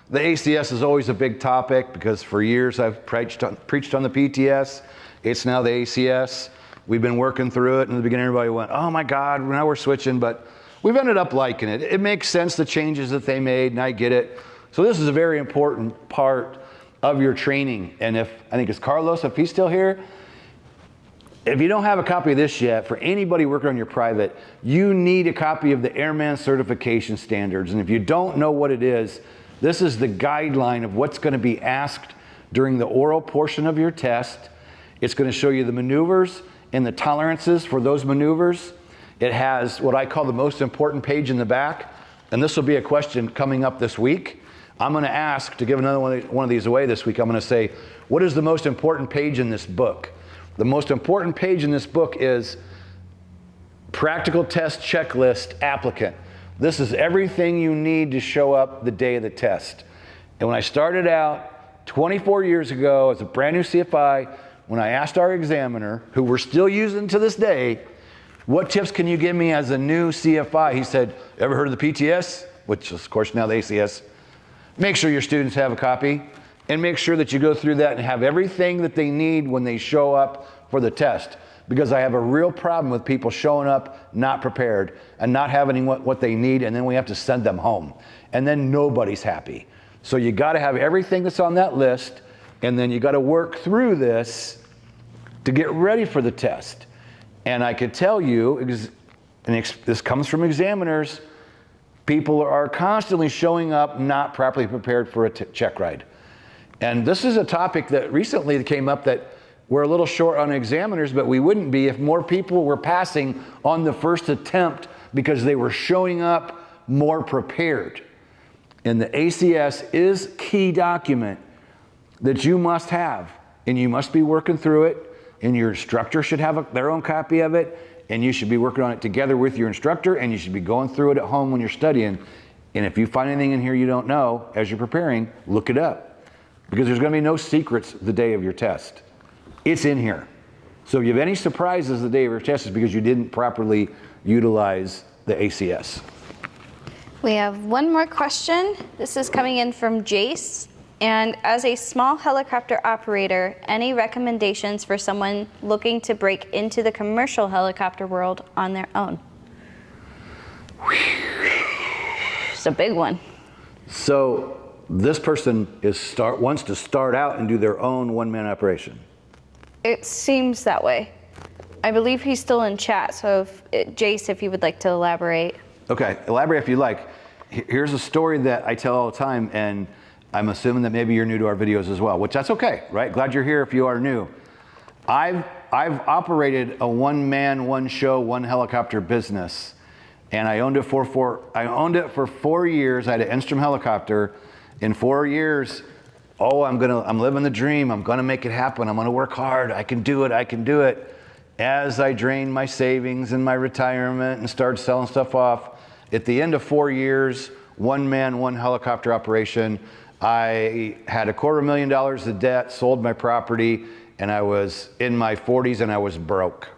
the ACS is always a big topic because for years I've preached on the PTS. It's now the ACS. We've been working through it. In the beginning, everybody went, oh my God, now we're switching, but we've ended up liking it. It makes sense, the changes that they made, and I get it. So this is a very important part of your training. And I think it's Carlos, if he's still here, if you don't have a copy of this yet, for anybody working on your private, you need a copy of the Airman Certification Standards. And if you don't know what it is, this is the guideline of what's going to be asked during the oral portion of your test. It's going to show you the maneuvers and the tolerances for those maneuvers. It has what I call the most important page in the back. And this will be a question coming up this week. I'm going to ask to give another one of these away this week. I'm going to say, what is the most important page in this book? The most important page in this book is Practical Test Checklist Applicant. This is everything you need to show up the day of the test. And when I started out 24 years ago as a brand new CFI, when I asked our examiner, who we're still using to this day, what tips can you give me as a new CFI? He said, ever heard of the PTS? Which is, of course, now the ACS. Make sure your students have a copy and make sure that you go through that and have everything that they need when they show up for the test. Because I have a real problem with people showing up not prepared and not having what they need, and then we have to send them home. And then nobody's happy. So you got to have everything that's on that list, and then you got to work through this to get ready for the test. And I could tell you, and this comes from examiners, people are constantly showing up not properly prepared for a check ride. And this is a topic that recently came up that we're a little short on examiners, but we wouldn't be if more people were passing on the first attempt because they were showing up more prepared. And the ACS is key document that you must have, and you must be working through it, and your instructor should have their own copy of it, and you should be working on it together with your instructor, and you should be going through it at home when you're studying. And if you find anything in here you don't know as you're preparing, look it up. Because there's going to be no secrets the day of your test. It's in here. So if you have any surprises the day of your test, it's because you didn't properly utilize the ACS. We have one more question. This is coming in from Jace. And as a small helicopter operator, any recommendations for someone looking to break into the commercial helicopter world on their own? It's a big one. So this person wants to start out and do their own one-man operation. It seems that way. I believe he's still in chat, so Jace, if you would like to elaborate. Okay, elaborate if you like. Here's a story that I tell all the time, and I'm assuming that maybe you're new to our videos as well, which that's okay, right? Glad you're here if you are new. I've operated a one-man, one-show, one-helicopter business, and I owned it for 4 years. I had an Instrom helicopter. In 4 years, I'm living the dream. I'm gonna make it happen. I'm gonna work hard. I can do it. As I drained my savings and my retirement and started selling stuff off, at the end of 4 years, one man, one helicopter operation, I had $250,000 of debt, sold my property, and I was in my 40s and I was broke.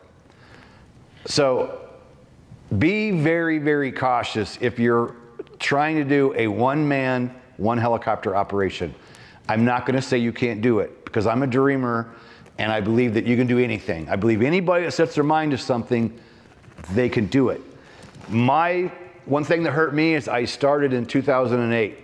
So be very, very cautious if you're trying to do a one man, one helicopter operation. I'm not going to say you can't do it because I'm a dreamer and I believe that you can do anything. I believe anybody that sets their mind to something, they can do it. One thing that hurt me is I started in 2008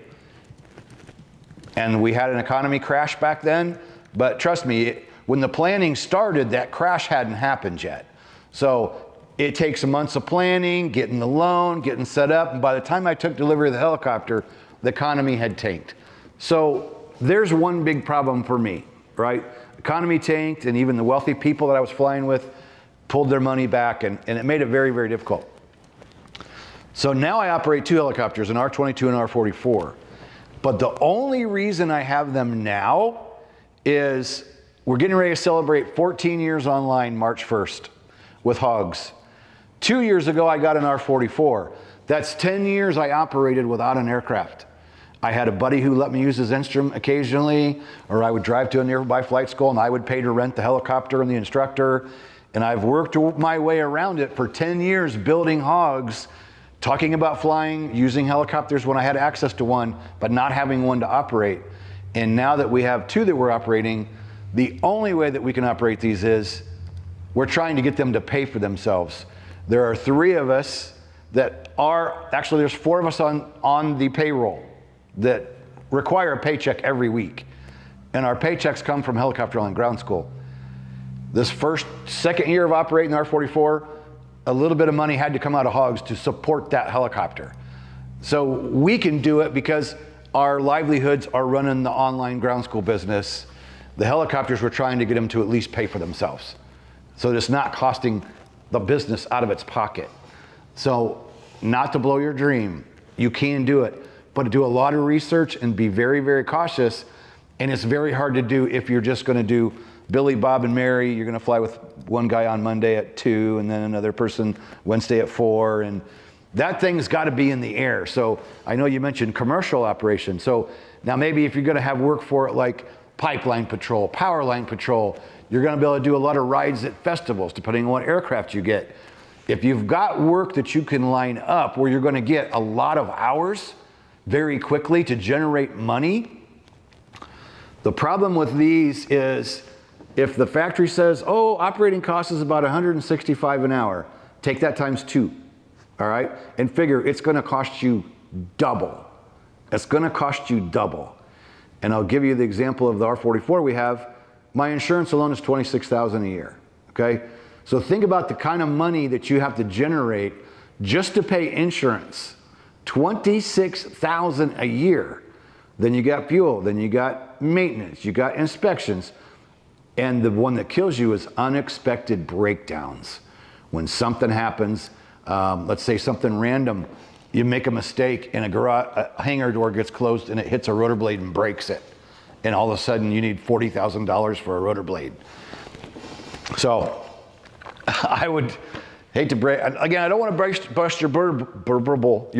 and we had an economy crash back then, but trust me, when the planning started, that crash hadn't happened yet. So it takes months of planning, getting the loan, getting set up, and by the time I took delivery of the helicopter, the economy had tanked. So there's one big problem for me, right? Economy tanked, and even the wealthy people that I was flying with pulled their money back, and it made it very, very difficult. So now I operate 2 helicopters, an R-22 and R-44. But the only reason I have them now is we're getting ready to celebrate 14 years online March 1st with hogs. 2 years ago, I got an R-44. That's 10 years I operated without an aircraft. I had a buddy who let me use his instrument occasionally, or I would drive to a nearby flight school and I would pay to rent the helicopter and the instructor. And I've worked my way around it for 10 years building hogs, talking about flying, using helicopters when I had access to one, but not having one to operate. And now that we have 2 that we're operating, the only way that we can operate these is we're trying to get them to pay for themselves. There are 3 of us that are, actually there's 4 of us on the payroll that require a paycheck every week. And our paychecks come from Helicopter Online Ground School. This second year of operating the R-44, a little bit of money had to come out of hogs to support that helicopter. So we can do it because our livelihoods are running the online ground school business. The helicopters, we're trying to get them to at least pay for themselves, so that it's not costing the business out of its pocket. So not to blow your dream, you can do it, but do a lot of research and be very, very cautious. And it's very hard to do if you're just gonna do Billy, Bob, and Mary. You're gonna fly with one guy on Monday at 2 and then another person Wednesday at 4. And that thing's gotta be in the air. So I know you mentioned commercial operation. So now maybe if you're gonna have work for it like pipeline patrol, power line patrol, you're gonna be able to do a lot of rides at festivals, depending on what aircraft you get. If you've got work that you can line up where you're gonna get a lot of hours very quickly to generate money, the problem with these is if the factory says, oh, operating cost is about $165 an hour, take that times 2, all right? And figure it's gonna cost you double. It's gonna cost you double. And I'll give you the example of the R-44 we have. My insurance alone is $26,000 a year, okay? So think about the kind of money that you have to generate just to pay insurance. $26,000 a year. Then you got fuel, then you got maintenance, you got inspections. And the one that kills you is unexpected breakdowns. When something happens, let's say something random, you make a mistake and a hangar door gets closed and it hits a rotor blade and breaks it. And all of a sudden you need $40,000 for a rotor blade. So I would hate to break, again, I don't want to bust your bubble.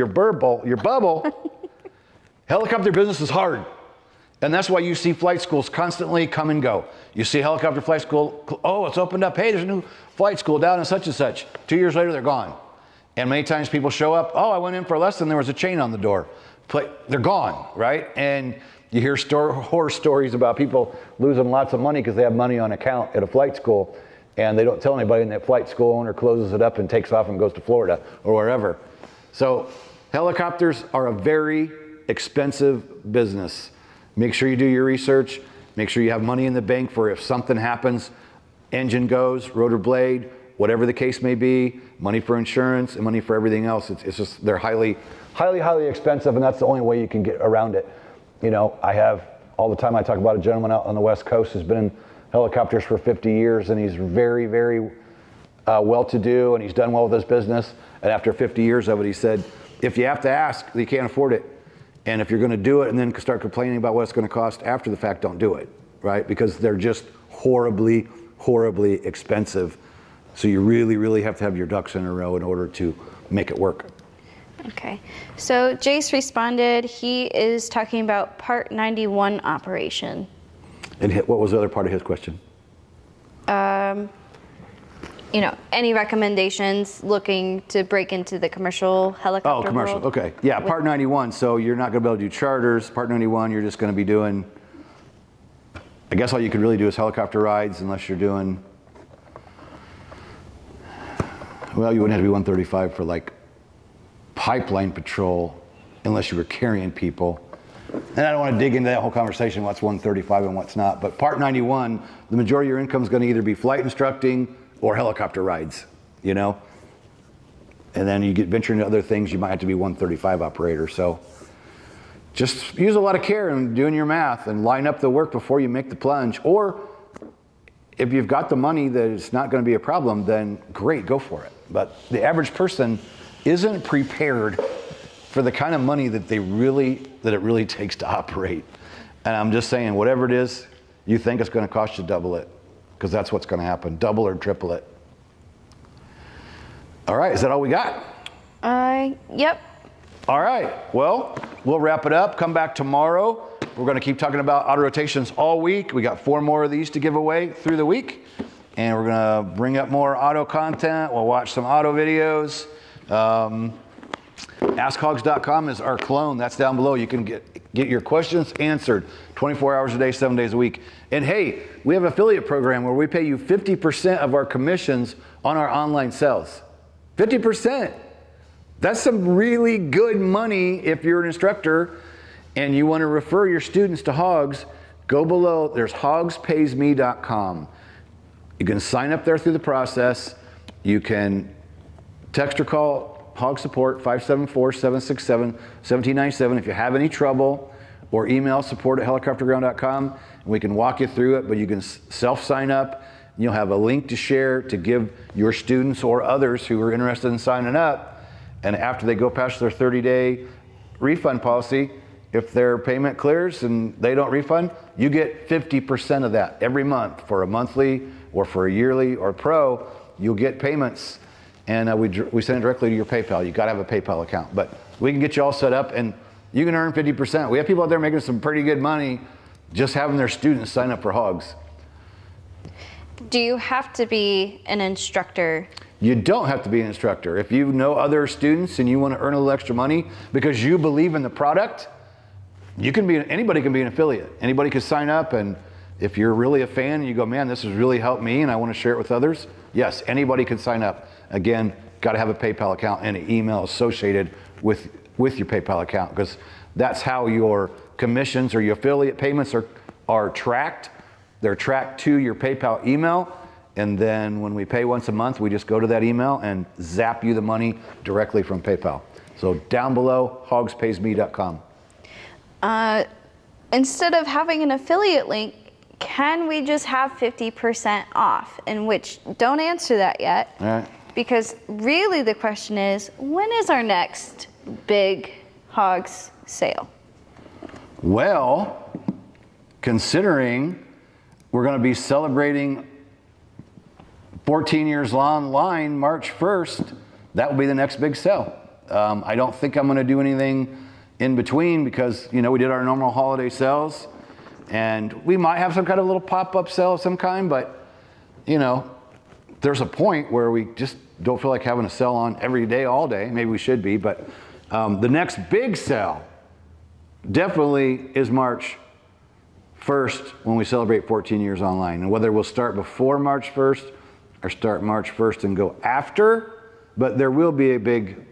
Helicopter business is hard. And that's why you see flight schools constantly come and go. You see helicopter flight school, oh, it's opened up. Hey, there's a new flight school down in such and such. 2 years later, they're gone. And many times people show up, oh, I went in for a lesson, there was a chain on the door. But they're gone, right? And you hear horror stories about people losing lots of money because they have money on account at a flight school and they don't tell anybody, and that flight school owner closes it up and takes off and goes to Florida or wherever. So helicopters are a very expensive business. Make sure you do your research. Make sure you have money in the bank for if something happens, engine goes, rotor blade, whatever the case may be, money for insurance and money for everything else. It's just, they're highly, highly, highly expensive, and that's the only way you can get around it. You know, I have, all the time I talk about a gentleman out on the West Coast who's been in helicopters for 50 years, and he's very, very well-to-do, and he's done well with his business. And after 50 years of it, he said, if you have to ask, you can't afford it. And if you're gonna do it and then start complaining about what it's gonna cost after the fact, don't do it, right? Because they're just horribly, horribly expensive. So you really, really have to have your ducks in a row in order to make it work. Okay, so Jace responded, he is talking about Part 91 operation. And what was the other part of his question? You know, any recommendations looking to break into the commercial helicopter commercial, world? okay. Yeah, Part 91, so you're not gonna be able to do charters. Part 91, you're just gonna be doing, I guess all you could really do is helicopter rides unless you're doing, well, you wouldn't have to be 135 for like pipeline patrol unless you were carrying people. And I don't want to dig into that whole conversation, what's 135 and what's not, but Part 91, the majority of your income is going to either be flight instructing or helicopter rides, you know? And then you get venture into other things, you might have to be 135 operator. So just use a lot of care in doing your math and line up the work before you make the plunge. Or if you've got the money that it's not going to be a problem, then great, go for it. But the average person isn't prepared for the kind of money that it really takes to operate. And I'm just saying, whatever it is you think it's going to cost you, double it, because that's what's going to happen. Double or triple it. All right, is that all we got? Yep. All right, well, we'll wrap it up. Come back tomorrow. We're going to keep talking about auto rotations all week. We got 4 more of these to give away through the week. And we're going to bring up more auto content. We'll watch some auto videos. AskHogs.com is our clone. That's down below. You can get your questions answered 24 hours a day, 7 days a week. And hey, we have an affiliate program where we pay you 50% of our commissions on our online sales. 50%. That's some really good money if you're an instructor and you want to refer your students to Hogs. Go below. There's hogspaysme.com. You can sign up there through the process. You can text or call Hog Support 574-767-1797 if you have any trouble, or email support@helicopterground.com and we can walk you through it. But you can self-sign up. You'll have a link to share to give your students or others who are interested in signing up. And after they go past their 30-day refund policy, if their payment clears and they don't refund, you get 50% of that every month for a monthly or for a yearly or pro. You'll get payments, and we send it directly to your PayPal. You got to have a PayPal account, but we can get you all set up, and you can earn 50%. We have people out there making some pretty good money just having their students sign up for Hogs. Do you have to be an instructor? You don't have to be an instructor. If you know other students and you want to earn a little extra money because you believe in the product, anybody can be an affiliate. Anybody can sign up, and if you're really a fan and you go, man, this has really helped me and I want to share it with others, yes, anybody can sign up. Again, got to have a PayPal account and an email associated with your PayPal account, because that's how your commissions or your affiliate payments are tracked. They're tracked to your PayPal email. And then when we pay once a month, we just go to that email and zap you the money directly from PayPal. So down below, hogspaysme.com. Instead of having an affiliate link, can we just have 50% off? And which, don't answer that yet. All right. Because really the question is, when is our next big Hogs sale? Well, considering we're going to be celebrating 14 years online, March 1st, that will be the next big sale. I don't think I'm going to do anything in between because, we did our normal holiday sales, and we might have some kind of little pop-up sale of some kind, but, there's a point where we just don't feel like having a sale on every day, all day. Maybe we should be, but the next big sale definitely is March 1st when we celebrate 14 years online. And whether we'll start before March 1st or start March 1st and go after, but there will be a big,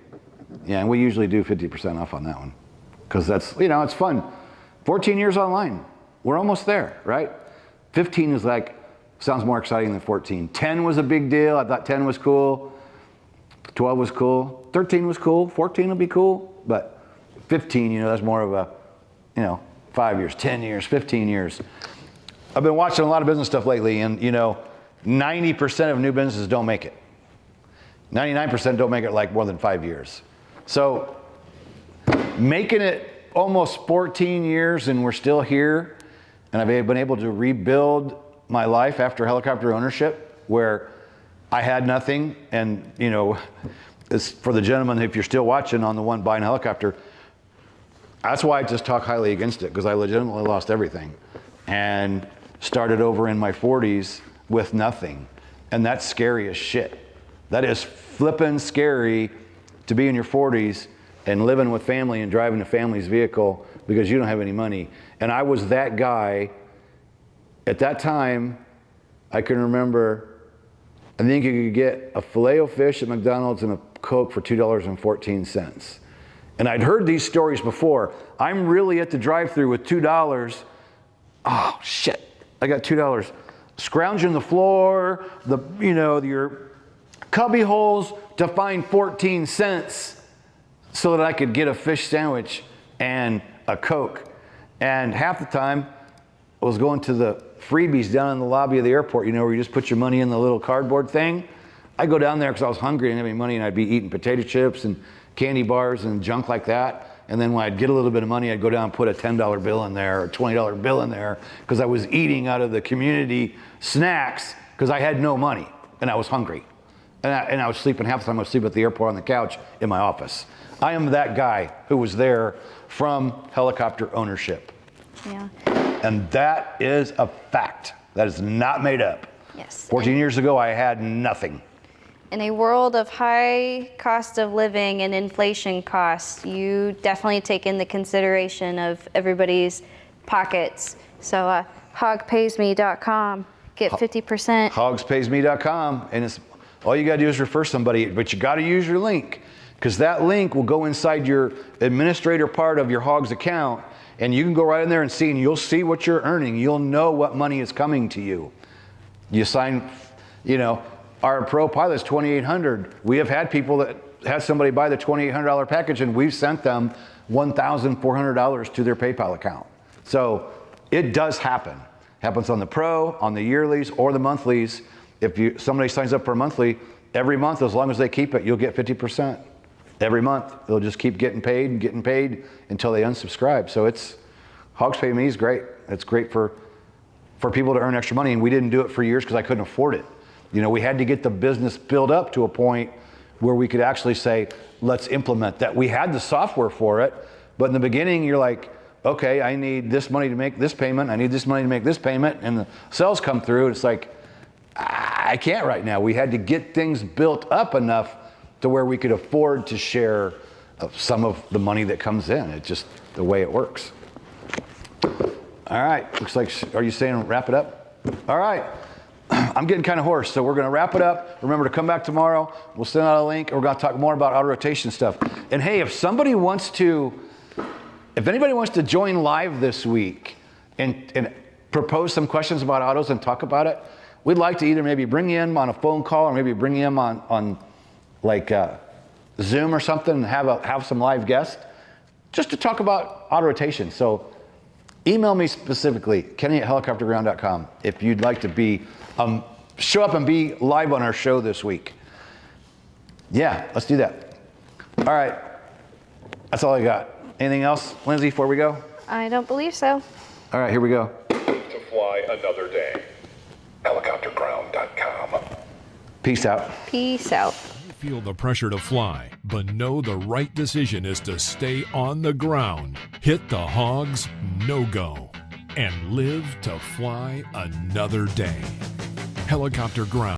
and we usually do 50% off on that one, because that's, it's fun. 14 years online, we're almost there, right? 15 is sounds more exciting than 14. 10 was a big deal. I thought 10 was cool. 12 was cool. 13 was cool. 14 will be cool. But 15, that's more of a, 5 years, 10 years, 15 years. I've been watching a lot of business stuff lately, and 90% of new businesses don't make it. 99% don't make it more than 5 years. So making it almost 14 years and we're still here, and I've been able to rebuild my life after helicopter ownership, where I had nothing. And it's for the gentleman, if you're still watching on the one buying a helicopter, that's why I just talk highly against it, because I legitimately lost everything and started over in my 40s with nothing. And that's scary as shit. That is flippin' scary to be in your 40s and living with family and driving a family's vehicle because you don't have any money. And I was that guy. At that time, I can remember, I think you could get a Filet-O-Fish at McDonald's and a Coke for $2.14. And I'd heard these stories before. I'm really at the drive-thru with $2. Oh shit, I got $2. Scrounging the floor, your cubby holes, to find 14 cents so that I could get a fish sandwich and a Coke. And half the time I was going to the freebies down in the lobby of the airport, you know, where you just put your money in the little cardboard thing. I'd go down there because I was hungry and didn't have any money, and I'd be eating potato chips and candy bars and junk like that. And then when I'd get a little bit of money, I'd go down and put a $10 bill in there or $20 bill in there because I was eating out of the community snacks because I had no money and I was hungry. And I was sleeping half the time. I was sleeping at the airport on the couch in my office. I am that guy who was there from helicopter ownership. Yeah. And that is a fact. That is not made up. Yes. 14 years ago, I had nothing. In a world of high cost of living and inflation costs, you definitely take into consideration of everybody's pockets. So hogpaysme.com, get 50%. Hogspaysme.com, and it's all you got to do is refer somebody, but you got to use your link, because that link will go inside your administrator part of your Hogs account, and you can go right in there and see, and you'll see what you're earning. You'll know what money is coming to you. You sign, you know, our Pro Pilot's $2,800. We have had people that had somebody buy the $2,800 package, and we've sent them $1,400 to their PayPal account. So it does happen. Happens on the Pro, on the yearlies, or the monthlies. If somebody signs up for a monthly, every month, as long as they keep it, you'll get 50%. Every month, they'll just keep getting paid until they unsubscribe. So Hogs Pay Me is great. It's great for people to earn extra money, and we didn't do it for years because I couldn't afford it. You know, we had to get the business built up to a point where we could actually say, let's implement that. We had the software for it, but in the beginning, you're like, okay, I need this money to make this payment. I need this money to make this payment, and the sales come through, and it's like, I can't right now. We had to get things built up enough to where we could afford to share some of the money that comes in. It's just the way it works. All right, looks like, are you saying wrap it up? All right, I'm getting kind of hoarse, so we're gonna wrap it up. Remember to come back tomorrow. We'll send out a link, and we're gonna talk more about auto rotation stuff. And hey, if anybody wants to join live this week and propose some questions about autos and talk about it, we'd like to either maybe bring you in on a phone call or maybe bring you in on like Zoom or something and have some live guests just to talk about auto rotation. So email me specifically, kenny@helicopterground.com, if you'd like to show up and be live on our show this week. Yeah, let's do that. All right, that's all I got. Anything else, Lindsay, before we go? I don't believe so. All right, here we go. To fly another day. Helicopterground.com. Peace out. Peace out. Feel the pressure to fly, but know the right decision is to stay on the ground, hit the hogs, no go, and live to fly another day. Helicopter Ground.